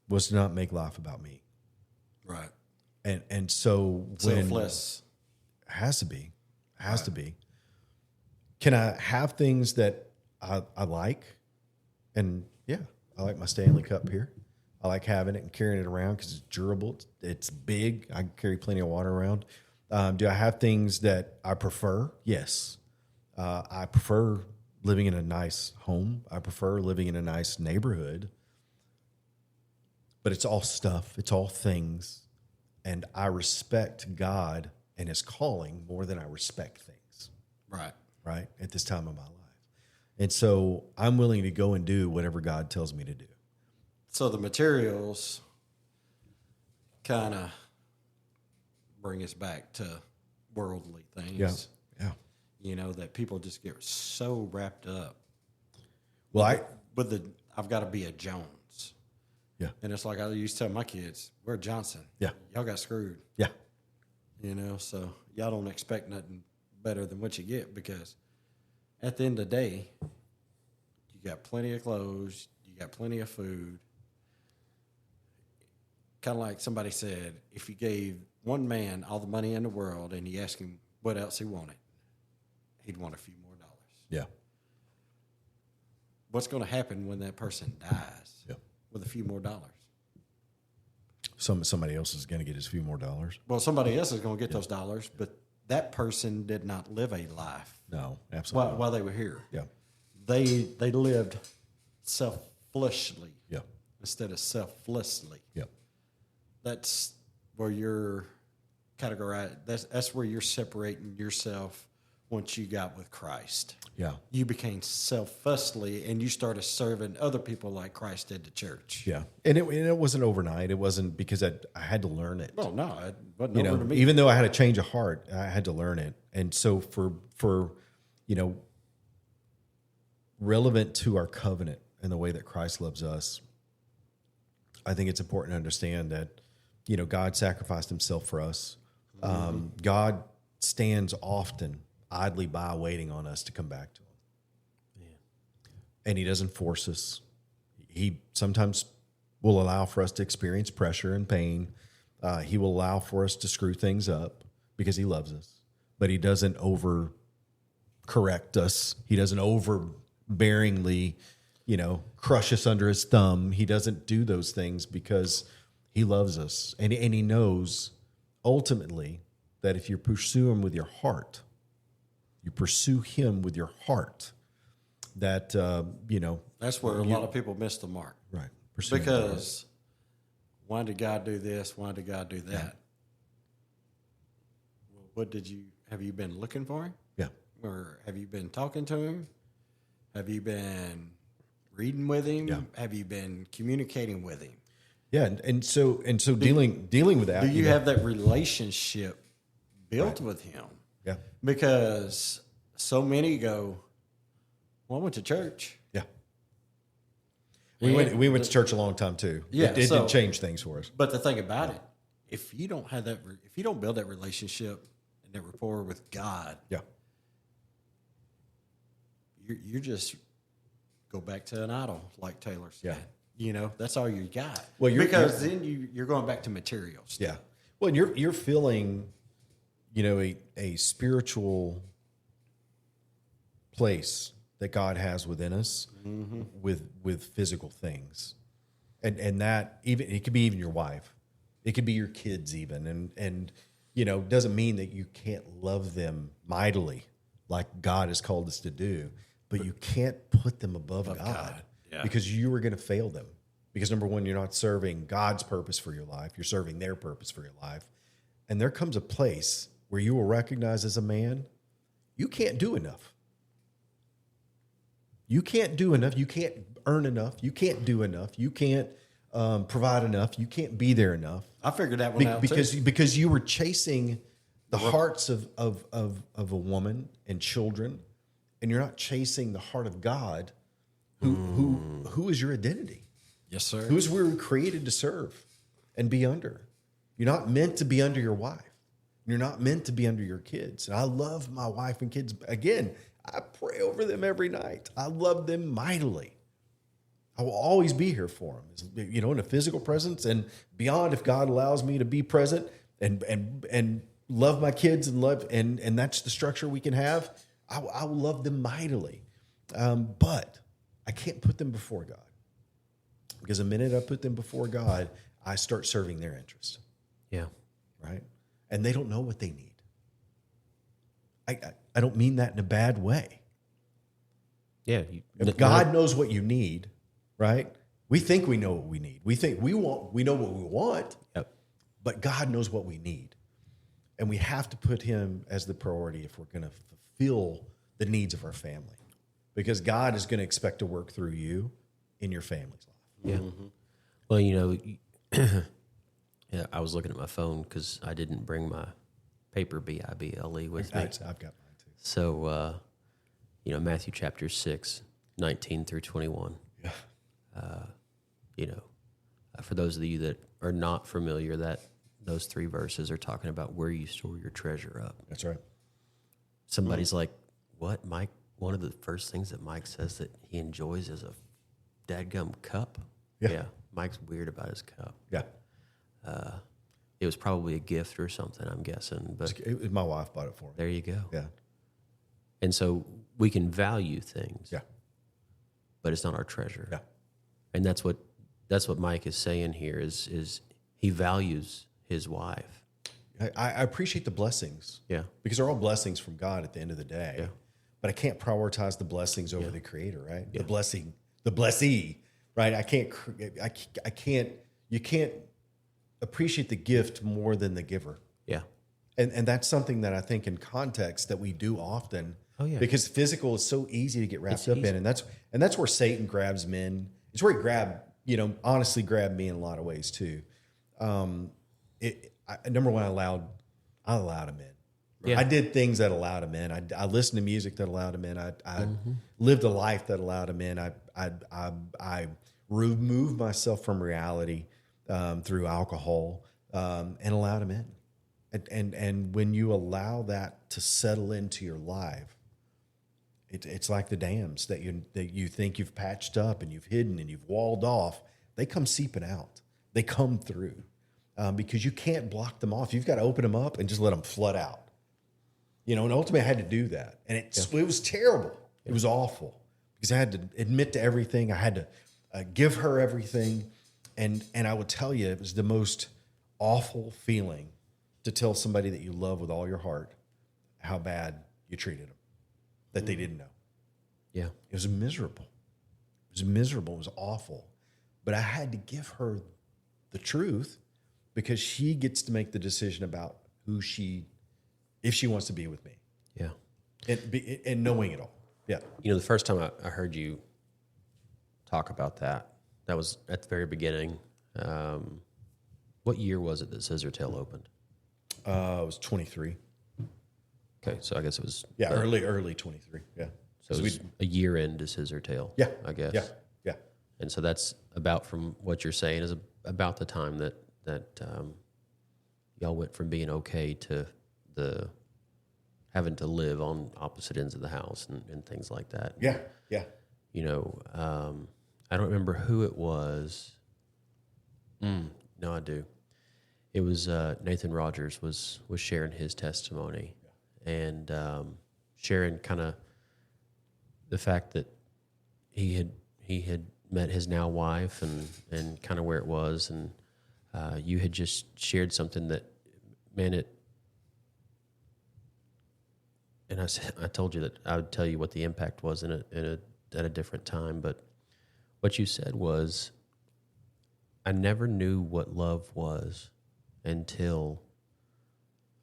was to not make life about me. Right. And so when selfless has to be. Can I have things that I like? And yeah, I like my Stanley Cup here. I like having it and carrying it around because it's durable. It's big. I can carry plenty of water around. Do I have things that I prefer? Yes. I prefer living in a nice home. I prefer living in a nice neighborhood. But it's all stuff. It's all things. And I respect God and his calling more than I respect things. Right? At this time of my life. And so I'm willing to go and do whatever God tells me to do. So the materials kind of bring us back to worldly things. Yeah. You know, that people just get so wrapped up Well, I've got to be a Jones. Yeah. And it's like I used to tell my kids, we're Johnson. Yeah. Y'all got screwed. Yeah. So y'all don't expect nothing better than what you get, because at the end of the day, you got plenty of clothes, you got plenty of food. Kind of like somebody said, if you gave one man all the money in the world and you asked him what else he wanted, he'd want a few more dollars. Yeah. What's going to happen when that person dies with a few more dollars? Somebody else is going to get his few more dollars. Well, somebody else is going to get those dollars, but that person did not live a life. No, absolutely. While they were here. Yeah. They lived selfishly Yeah. instead of selflessly. Yeah. That's where you're categorized. That's where you're separating yourself once you got with Christ. Yeah. You became selflessly, and you started serving other people like Christ did the church. Yeah. And it wasn't overnight. It wasn't because I had to learn it. Well, no, it wasn't over to me. Even though I had a change of heart, I had to learn it. And so for relevant to our covenant and the way that Christ loves us, I think it's important to understand that, God sacrificed himself for us. God stands often idly by waiting on us to come back to him. Yeah. And he doesn't force us. He sometimes will allow for us to experience pressure and pain. He will allow for us to screw things up because he loves us, but he doesn't over correct us. He doesn't overbearingly, crush us under his thumb. He doesn't do those things because he loves us. And he knows ultimately that if you pursue him with your heart, that, That's where a lot of people miss the mark. right. Because why did God do this? Why did God do that? Yeah. Well, have you been looking for him? Yeah. Or have you been talking to him? Have you been reading with him? Yeah. Have you been communicating with him? Yeah. And so dealing with that. Do you have that relationship built with him? Yeah. Because so many go, well, I went to church. Yeah. We went to church a long time too. Yeah, It did change things for us. But the thing about it, if you don't have that, if you don't build that relationship and that rapport with God, Yeah. you just go back to an idol, like Taylor said. Yeah. That's all you got. Well, because then you're going back to materials. Yeah. Well, you're feeling, a spiritual place that God has within us with physical things. And that even, it could be even your wife, it could be your kids even. And doesn't mean that you can't love them mightily like God has called us to do, but you can't put them above God. Yeah. Because you are going to fail them. Because number one, you're not serving God's purpose for your life. You're serving their purpose for your life. And there comes a place where you will recognize as a man, you can't do enough. You can't do enough. You can't earn enough. You can't do enough. You can't provide enough. You can't be there enough. I figured that one out too. Because you were chasing the hearts of a woman and children, and you're not chasing the heart of God, who is your identity. Yes, sir. Who's we were created to serve and be under. You're not meant to be under your wife. You're not meant to be under your kids. And I love my wife and kids. Again, I pray over them every night. I love them mightily. I will always be here for them, in a physical presence and beyond. If God allows me to be present and love my kids and that's the structure we can have, I will love them mightily. But I can't put them before God, because the minute I put them before God, I start serving their interests. Yeah. Right. And they don't know what they need. I don't mean that in a bad way. Yeah. If God knows what you need, right? We think we know what we need. We think we know what we want, Yep. but God knows what we need. And we have to put him as the priority if we're going to fulfill the needs of our family, because God is going to expect to work through you in your family's life. Yeah. Well, yeah, I was looking at my phone because I didn't bring my paper Bible with me. I've got mine too. So, Matthew chapter 6, 19 through 21. Yeah. You know, for those of you that are not familiar, that those 3 verses are talking about where you store your treasure up. That's right. Somebody's like, what, Mike? One of the first things that Mike says that he enjoys is a dadgum cup. Yeah. Mike's weird about his cup. Yeah. It was probably a gift or something, I'm guessing. But My wife bought it for me. there you go. Yeah. And so we can value things. Yeah. But it's not our treasure. Yeah. And that's what Mike is saying here is he values his wife. I appreciate the blessings. Yeah. Because they're all blessings from God at the end of the day. Yeah. But I can't prioritize the blessings over the Creator, right? Yeah. The blessee, right? You can't appreciate the gift more than the giver. Yeah. And that's something that I think in context that we do often. Oh, yeah. Because physical is so easy to get wrapped It's up easy. in. And that's where Satan grabs men. It's where he honestly grabbed me in a lot of ways too. Number one, I allowed him in. Yeah. I did things that allowed him in. I listened to music that allowed him in. I lived a life that allowed him in. I removed myself from reality through alcohol and allowed him in. And when you allow that to settle into your life, it's like the dams that you think you've patched up and you've hidden and you've walled off. They come seeping out. They come through because you can't block them off. You've got to open them up and just let them flood out. And ultimately I had to do that. And it was terrible. It was awful because I had to admit to everything. I had to give her everything. And I would tell you, it was the most awful feeling to tell somebody that you love with all your heart how bad you treated them, that they didn't know. Yeah. It was miserable. It was miserable. It was awful. But I had to give her the truth because she gets to make the decision about if she wants to be with me. Yeah. And knowing it all. Yeah. The first time I heard you talk about that was at the very beginning. What year was it that Scissortail opened? It was 23. Okay, so I guess it was... Yeah, early 23. Yeah. So it was a year into Scissortail, Yeah. I guess. Yeah. Yeah. And so that's about, from what you're saying, is about the time that y'all went from being okay to the having to live on opposite ends of the house and things like that. Yeah. Yeah. I don't remember who it was. No, I do. It was Nathan Rogers was sharing his testimony and sharing kind of the fact that he had met his now wife and kind of where it was, and you had just shared something that, man, and I told you that I would tell you what the impact was at a different time, but what you said was, I never knew what love was until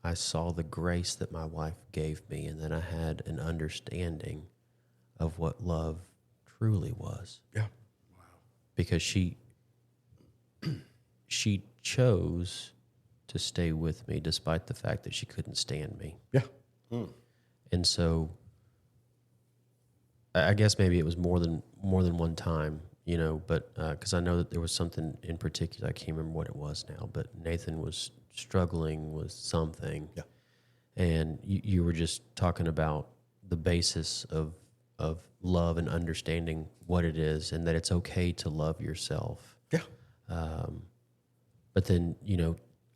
I saw the grace that my wife gave me, and then I had an understanding of what love truly was. Yeah. Because she chose to stay with me despite the fact that she couldn't stand me. Yeah. And so I guess maybe it was more than one time, but because I know that there was something in particular, I can't remember what it was now, but Nathan was struggling with something. Yeah. And you were just talking about the basis of love and understanding what it is, and that it's okay to love yourself. Yeah. But then,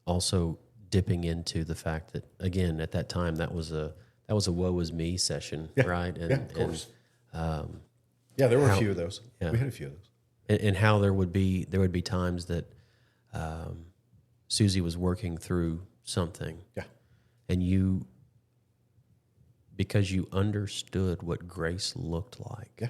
also dipping into the fact that, again, at that time, that was a woe is me session, Yeah. right? And, yeah, of course. Yeah, there were a few of those. Yeah. We had a few of those. And how there would be times that Susie was working through something, Yeah. and because you understood what grace looked like, Yeah.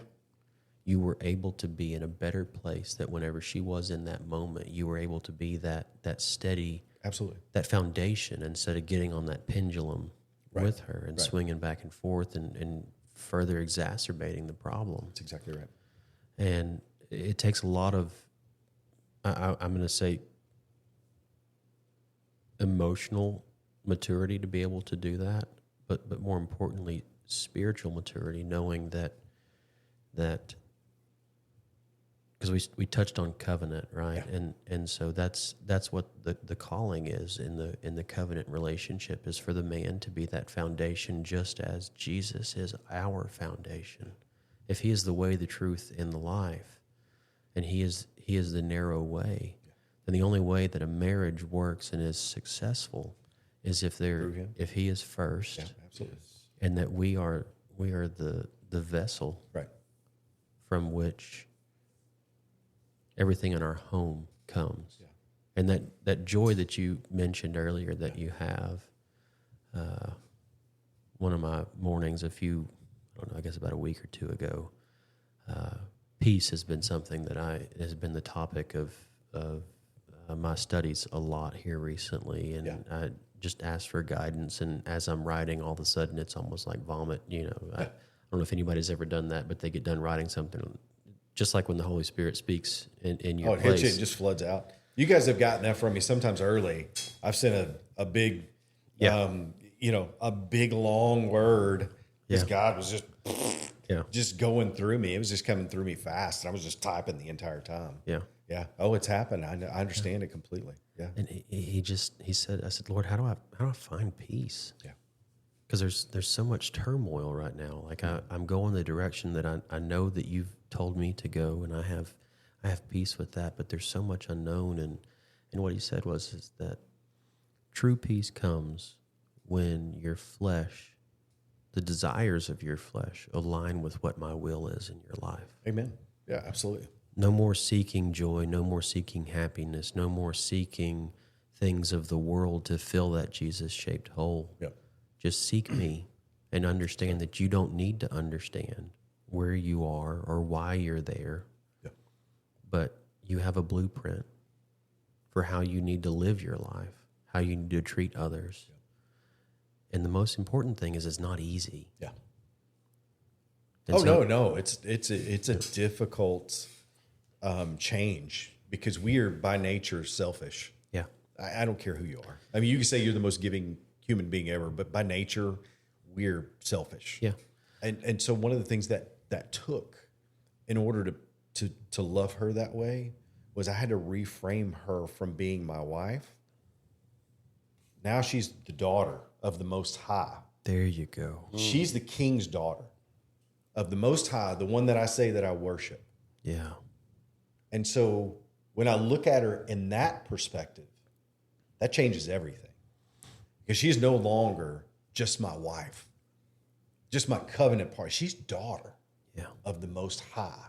you were able to be in a better place, that whenever she was in that moment, you were able to be that steady, Absolutely. that foundation, instead of getting on that pendulum with her and swinging back and forth and further exacerbating the problem. That's exactly right. And it takes a lot of, I'm going to say, emotional maturity to be able to do that, but more importantly, spiritual maturity, knowing that because we touched on covenant, right? And so that's what the calling is in the covenant relationship, is for the man to be that foundation, just as Jesus is our foundation. If he is the way, the truth, and the life, and he is the narrow way, then the only way that a marriage works and is successful is if he is first, Absolutely. and that we are the vessel, Right. from which everything in our home comes. Yeah. And that joy that you mentioned earlier that you have, one of my mornings I guess about a week or two ago, peace has been something that has been the topic of my studies a lot here recently. And I just asked for guidance. And as I'm writing, all of a sudden it's almost like vomit. I don't know if anybody's ever done that, but they get done writing something, just like when the Holy Spirit speaks in your It place. hits you, it just floods out. You guys have gotten that from me sometimes early. I've sent a big, a big long word. Because God was just going through me. It was just coming through me fast. And I was just typing the entire time. Yeah. Yeah. Oh, it's happened. I understand it completely. Yeah. And he said, I said, Lord, how do I find peace? Yeah. Because there's so much turmoil right now. Like I'm going the direction that I know that you've told me to go, and I have peace with that. But there's so much unknown, and what he said is that true peace comes when your flesh, the desires of your flesh, align with what my will is in your life. Amen. Yeah, absolutely. No more seeking joy, no more seeking happiness, no more seeking things of the world to fill that Jesus-shaped hole. Yep. Just seek me and understand that you don't need to understand where you are or why you're there, but you have a blueprint for how you need to live your life, how you need to treat others. And the most important thing is it's not easy. Yeah. And No. It's a difficult change, because we are by nature selfish. Yeah. I don't care who you are. I mean, you can say you're the most giving human being ever, but by nature, we're selfish. Yeah. And so one of the things that took in order to love her that way was I had to reframe her from being my wife. Now she's the daughter of the Most High. There you go. She's the King's daughter of the Most High, the one that I say that I worship. Yeah. And so when I look at her in that perspective, that changes everything. Because she's no longer just my wife, just my covenant partner. She's daughter of the Most High.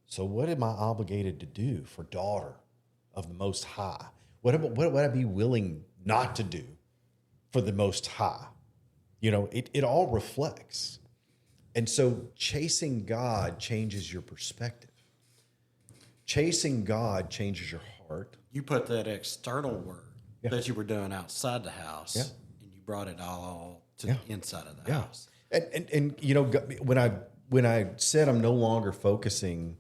So what am I obligated to do for daughter of the Most High? What would I be willing not to do for the Most High? It all reflects. And so chasing God changes your perspective. Chasing God changes your heart. You put that external work that you were doing outside the house, and you brought it all to the inside of the house. And when I said I'm no longer focusing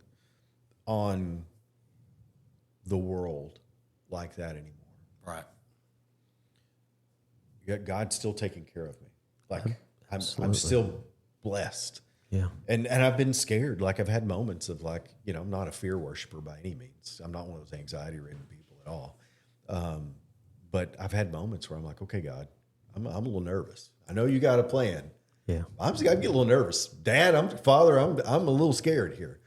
on the world like that anymore. Right. God's still taking care of me. Like I'm still blessed. Yeah. And I've been scared. Like I've had moments of I'm not a fear worshiper by any means. I'm not one of those anxiety-ridden people at all. But I've had moments where I'm like, okay, God, I'm a little nervous. I know you got a plan. Yeah. I get a little nervous. Dad, Father, I'm a little scared here.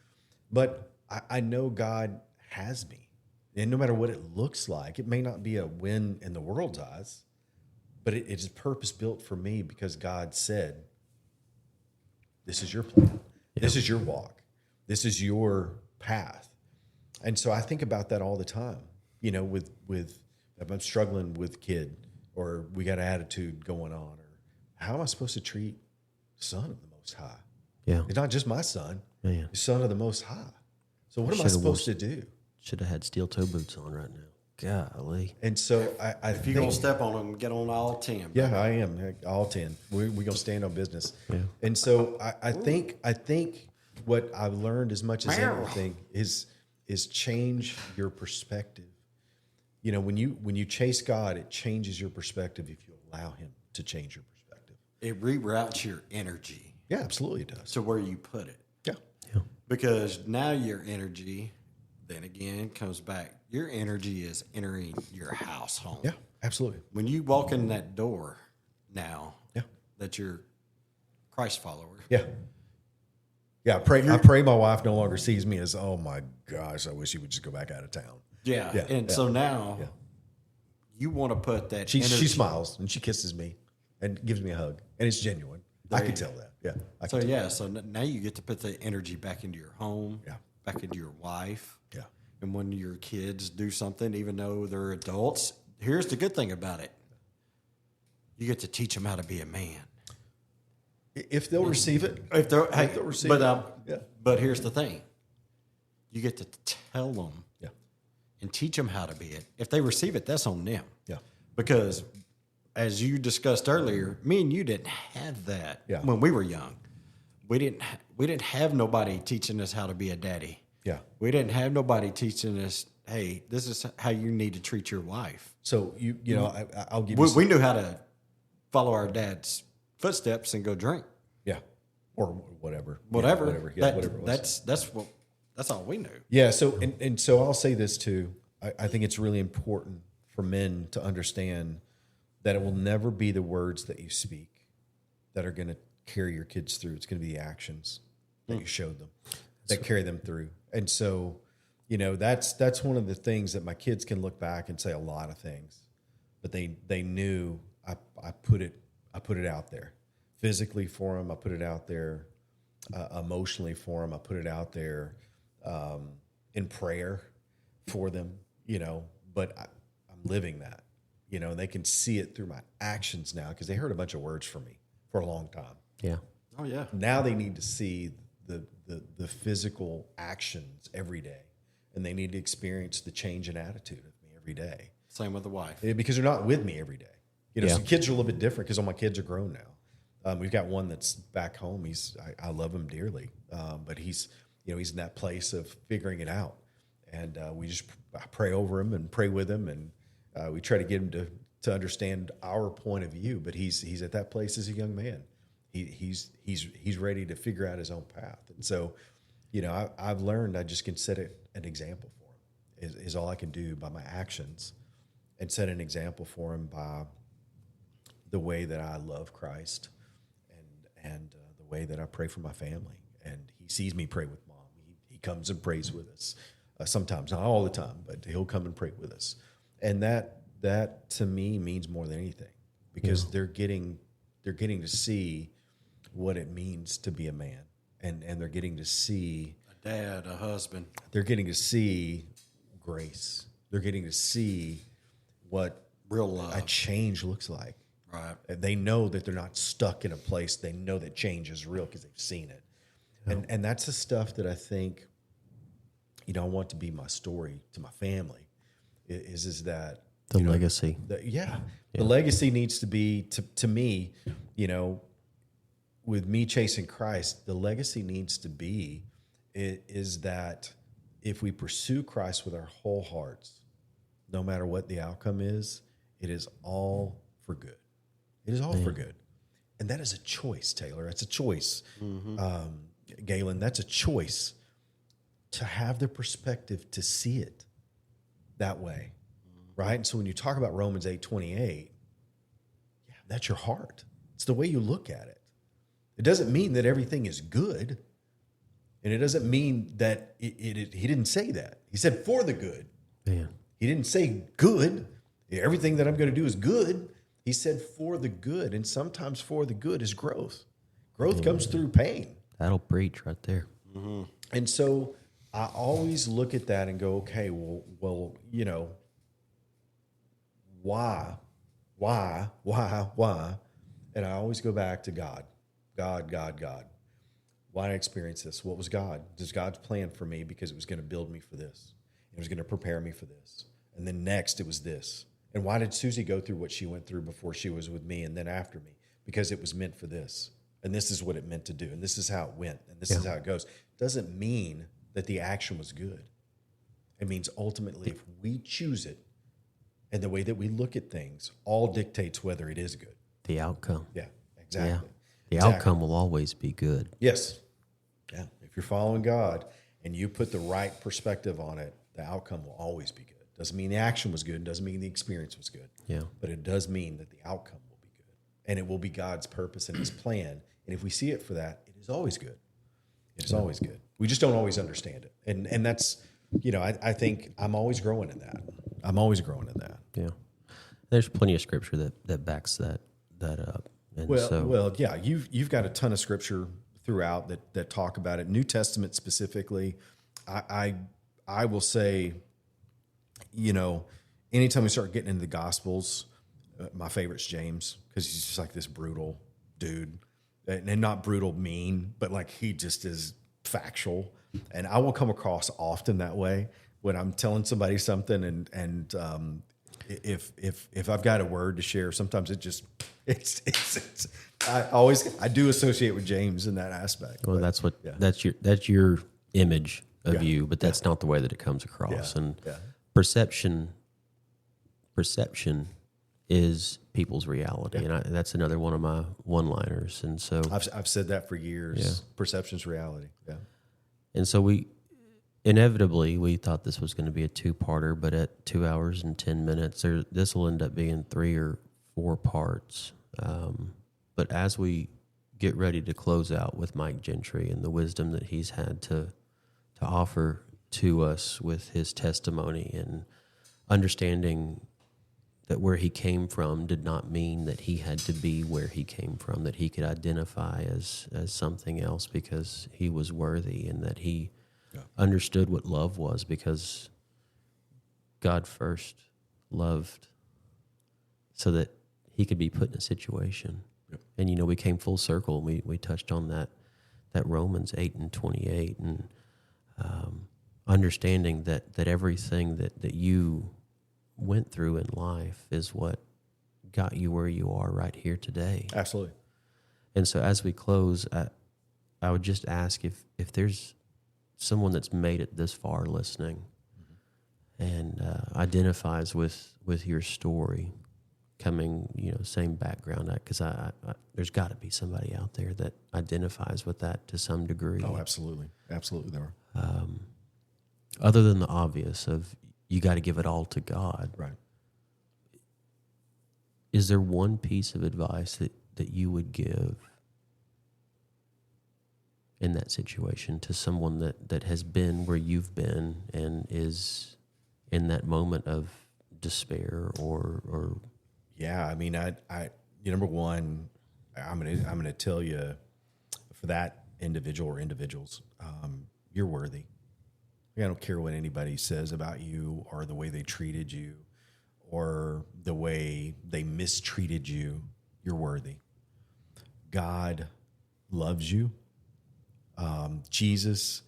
But I know God has me. And no matter what it looks like, it may not be a win in the world's eyes, but it is purpose built for me because God said, this is your plan. Yeah. This is your walk. This is your path. And so I think about that all the time, with if I'm struggling with kid or we got an attitude going on, or how am I supposed to treat Son of the Most High? Yeah. It's not just my son, Yeah. the Son of the Most High. So what am I supposed to do? Should have had steel toe boots on right now. Golly. And so if you're going to step on them, get on all 10. Yeah, I am. All 10. We're going to stand on business. Yeah. And so I think what I've learned as much as anything is change your perspective. When you chase God, it changes your perspective if you allow him to change your perspective. It reroutes your energy. Yeah, absolutely it does. To where you put it. Yeah. Yeah. Because now your energy then again comes back. Your energy is entering your house home. Yeah, absolutely. When you walk in that door now, Yeah. that you're Christ follower. Yeah. Yeah, I pray my wife no longer sees me as, oh my gosh, I wish you would just go back out of town. Yeah. Yeah, And yeah. so now Yeah. you want to put that She energy. smiles and she kisses me and gives me a hug, and it's genuine. I can tell that. Yeah. I So can tell. so now you get to put the energy back into your home, Yeah. back into your wife. Yeah. And when your kids do something, even though they're adults, here's the good thing about it. You get to teach them how to be a man. If they'll receive it, If they're, hey, they'll receive but, it. Yeah. but here's the thing. You get to tell them Yeah. and teach them how to be it. If they receive it, that's on them. Yeah. Because as you discussed earlier, me and you didn't have that Yeah. when we were young. We didn't have nobody teaching us how to be a daddy. Yeah. We didn't have nobody teaching us, hey, this is how you need to treat your wife. So you know, I'll give you. We knew how to follow our dad's footsteps and go drink. Yeah. Or whatever. Whatever. Yeah, whatever. Yeah, whatever it was. That's all we knew. Yeah. So and so I'll say this too. I think it's really important for men to understand that it will never be the words that you speak that are going to carry your kids through. It's going to be the actions that you showed them that carry them through. And so, you know, that's one of the things that my kids can look back and say a lot of things, but they knew I put it out there physically for them. I put it out there emotionally for them. I put it out there in prayer for them, you know, but I'm living that, you know, and they can see it through my actions now because they heard a bunch of words from me for a long time. Yeah. Oh, yeah. Now they need to see the physical actions every day, and they need to experience the change in attitude of me every day. Same with the wife. Because they're not with me every day. You know, Yeah. so kids are a little bit different because all my kids are grown now. We've got one that's back home. I love him dearly, but he's in that place of figuring it out, and I pray over him and pray with him, and we try to get him to understand our point of view. But he's at that place as a young man. He's ready to figure out his own path, and so, you know, I've learned I just can set an example for him. Is all I can do by my actions, and set an example for him by the way that I love Christ, and the way that I pray for my family. And he sees me pray with mom. He comes and prays with us. Sometimes, not all the time, but he'll come and pray with us. And that to me means more than anything, because they're getting to see what it means to be a man, and they're getting to see A dad, a husband. they're getting to see grace. They're getting to see what Real love. a change looks like. Right. They know that they're not stuck in a place. They know that change is real because they've seen it. And that's the stuff that I think, you know, I want to be my story to my family is that The legacy. the legacy needs to be to me, you know, with me chasing Christ, the legacy needs to be is that if we pursue Christ with our whole hearts, no matter what the outcome is, it is all for good. It is all for good. And that is a choice, Taylor. That's a choice. Gaylon, that's a choice to have the perspective to see it that way, right? And so when you talk about Romans 8:28, yeah, that's your heart. It's the way you look at it. It doesn't mean that everything is good, and it doesn't mean that he didn't say that. He said for the good. Man. He didn't say good. Everything that I'm going to do is good. He said for the good, and sometimes for the good is growth. Growth comes through pain. That'll preach right there. And so I always look at that and go, okay, well, you know, why? And I always go back to God. Why did I experience this? What was God? This God's plan for me because it was going to build me for this. It was going to prepare me for this. And then next it was this. And why did Susie go through what she went through before she was with me and then after me? Because it was meant for this. And this is what it meant to do. And this is how it went. And this is how it goes. Doesn't mean that the action was good. It means ultimately if we choose it and the way that we look at things all dictates whether it is good. The outcome. Yeah, exactly. Yeah. The Exactly. outcome will always be good. Yes. Yeah. If you're following God and you put the right perspective on it, the outcome will always be good. Doesn't mean the action was good. Doesn't mean the experience was good. Yeah. But it does mean that the outcome will be good. And it will be God's purpose and his plan. And if we see it for that, it is always good. It is always good. We just don't always understand it. And that's, I think I'm always growing in that. I'm always growing in that. Yeah. There's plenty of scripture that backs that up. And Yeah, you've got a ton of scripture throughout that talk about it. New Testament specifically, I will say, anytime we start getting into the Gospels, my favorite's James, because he's just like this brutal dude, and not brutal mean, but like he just is factual. And I will come across often that way when I'm telling somebody something, and if I've got a word to share, sometimes I do associate with James in that aspect. Well, that's your image of you, but that's not the way that it comes across. Yeah. And perception is people's reality, and that's another one of my one-liners. And so I've said that for years. Yeah. Perception's reality. Yeah. And so we thought this was going to be a two-parter, but at 2 hours and 10 minutes, this will end up being 3 or 4 parts. But as we get ready to close out with Mike Gentry and the wisdom that he's had to offer to us with his testimony, and understanding that where he came from did not mean that he had to be where he came from, that he could identify as something else because he was worthy, and that he understood what love was because God first loved so that he could be put in a situation. Yep. And, we came full circle, and we touched on that Romans 8:28, and understanding that everything that you went through in life is what got you where you are right here today. Absolutely. And so as we close, I would just ask if there's someone that's made it this far listening, and identifies with your story, coming, same background, because I there's got to be somebody out there that identifies with that to some degree. Oh, absolutely. Absolutely there are. Other than the obvious of you got to give it all to God. Right. Is there one piece of advice that you would give in that situation to someone that has been where you've been and is in that moment of despair or Yeah, I mean, I number one, I'm gonna tell you, for that individual or individuals, you're worthy. I don't care what anybody says about you or the way they treated you or the way they mistreated you. You're worthy. God loves you. Jesus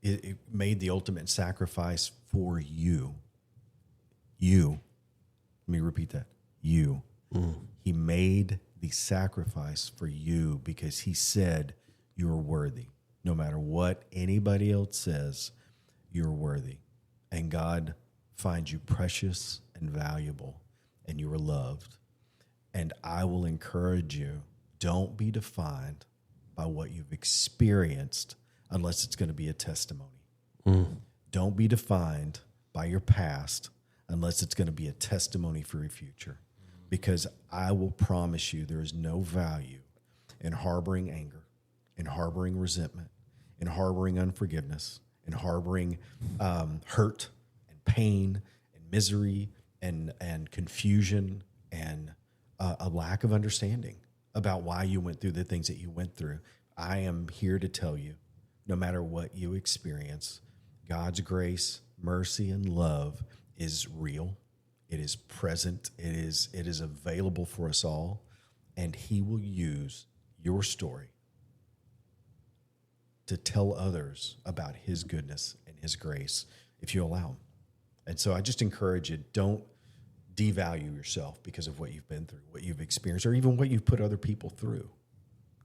it made the ultimate sacrifice for you. You. Let me repeat that. You. He made the sacrifice for you because he said you're worthy. No matter what anybody else says, you're worthy. And God finds you precious and valuable, and you are loved. And I will encourage you, don't be defined by what you've experienced unless it's going to be a testimony. Don't be defined by your past unless it's going to be a testimony for your future. Because I will promise you there is no value in harboring anger, in harboring resentment, in harboring unforgiveness, in harboring hurt and pain and misery and confusion and a lack of understanding about why you went through the things that you went through. I am here to tell you, no matter what you experience, God's grace, mercy, and love is real. It is present. It is available for us all, and he will use your story to tell others about his goodness and his grace if you allow him. And so I just encourage you, don't devalue yourself because of what you've been through, what you've experienced, or even what you've put other people through.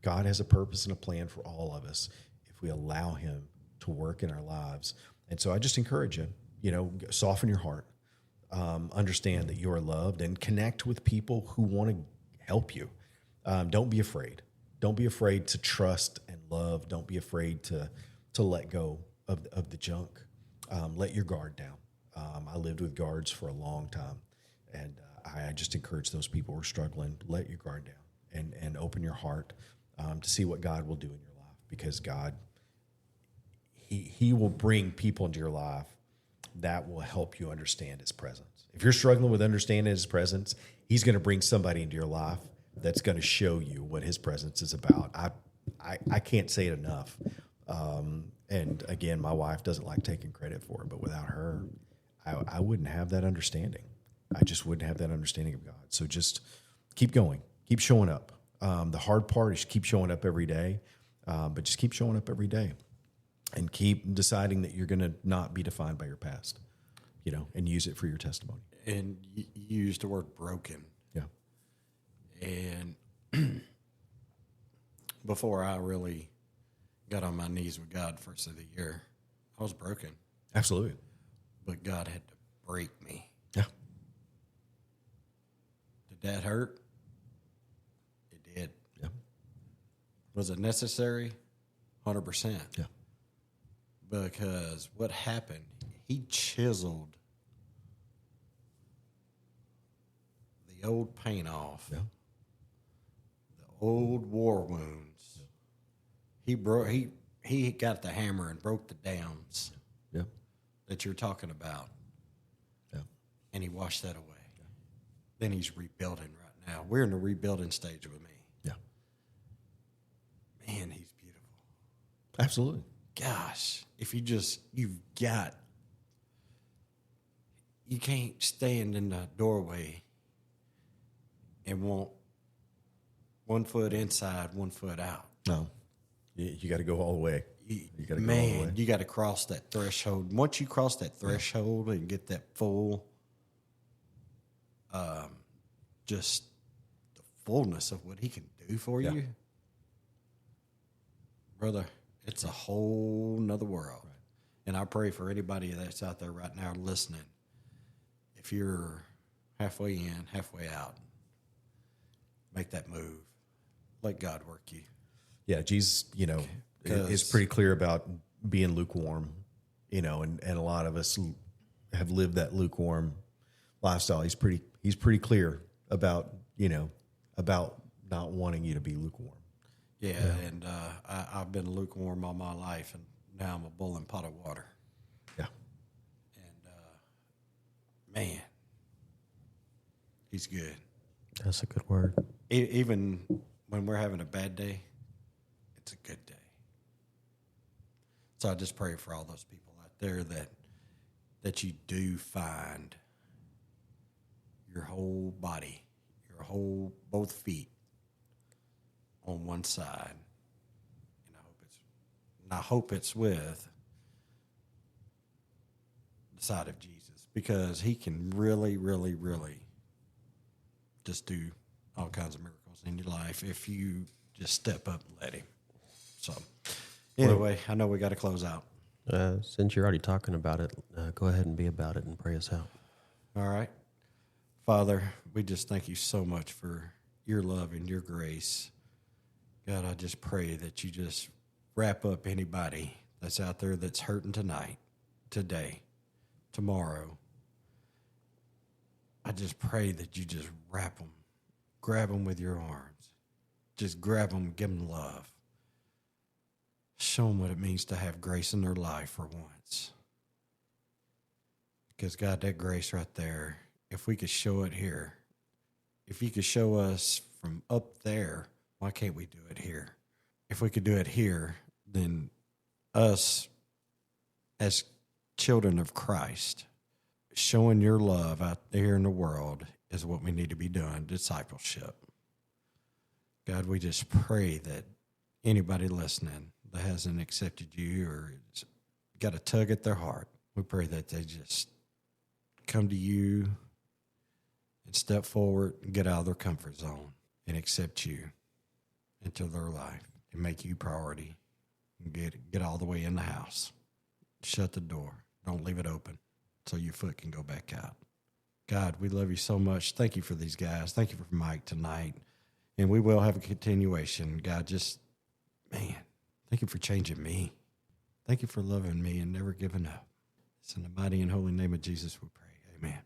God has a purpose and a plan for all of us if we allow him to work in our lives. And so I just encourage you, soften your heart. Understand that you are loved and connect with people who want to help you. Don't be afraid. Don't be afraid to trust and love. Don't be afraid to let go of the junk. Let your guard down I lived with guards for a long time, and I just encourage those people who are struggling, let your guard down and open your heart to see what God will do in your life, because God, He will bring people into your life that will help you understand His presence. If you're struggling with understanding His presence, He's going to bring somebody into your life that's going to show you what His presence is about. I can't say it enough. And again, my wife doesn't like taking credit for it, but without her, I wouldn't have that understanding. I just wouldn't have that understanding of God. So just keep going, keep showing up. The hard part is keep showing up every day, but just keep showing up every day and keep deciding that you're going to not be defined by your past, and use it for your testimony. And you used the word broken. Yeah. And before I really got on my knees with God first of the year, I was broken. Absolutely. But God had to break me. Yeah. Did that hurt? It did. Yeah. Was it necessary? 100%. Yeah. Because what happened, He chiseled the old paint off. Yeah. The old war wounds. Yeah. He got the hammer and broke the dams. Yeah. That you're talking about. Yeah. And He washed that away. Yeah. Then He's rebuilding right now. We're in the rebuilding stage with me. Yeah. Man, He's beautiful. Absolutely. Gosh, if you can't stand in the doorway and want 1 foot inside, 1 foot out. No, you got to go all the way. You got to go all the way. You got to cross that threshold. Once you cross that threshold and get that full, just the fullness of what He can do for you, brother, it's a whole nother world. Right. And I pray for anybody that's out there right now listening. If you're halfway in, halfway out, make that move. Let God work you. Yeah, Jesus, is pretty clear about being lukewarm, and a lot of us have lived that lukewarm lifestyle. He's pretty clear about, about not wanting you to be lukewarm. Yeah, and I've been lukewarm all my life, and now I'm a boiling pot of water. Yeah. And, man, He's good. That's a good word. Even when we're having a bad day, it's a good day. So I just pray for all those people out there that you do find your whole body, both feet on one side. And I hope it's with the side of Jesus, because He can really, really, really just do all kinds of miracles in your life if you just step up and let Him. So anyway, I know we got to close out. Since you're already talking about it, go ahead and be about it and pray us out. All right. Father, we just thank You so much for Your love and Your grace. God, I just pray that You just wrap up anybody that's out there that's hurting tonight, today, tomorrow. I just pray that You just wrap them, grab them with Your arms. Just grab them, give them love. Show them what it means to have grace in their life for once. Because, God, that grace right there, if we could show it here, if You could show us from up there, why can't we do it here? If we could do it here, then us as children of Christ, showing Your love out there in the world is what we need to be doing, discipleship. God, we just pray that anybody listening that hasn't accepted You or got a tug at their heart, we pray that they just come to You and step forward and get out of their comfort zone and accept You into their life and make You priority and get all the way in the house. Shut the door. Don't leave it open so your foot can go back out. God, we love You so much. Thank You for these guys. Thank You for Mike tonight. And we will have a continuation. God, just, man, thank You for changing me. Thank You for loving me and never giving up. It's in the mighty and holy name of Jesus we pray. Amen.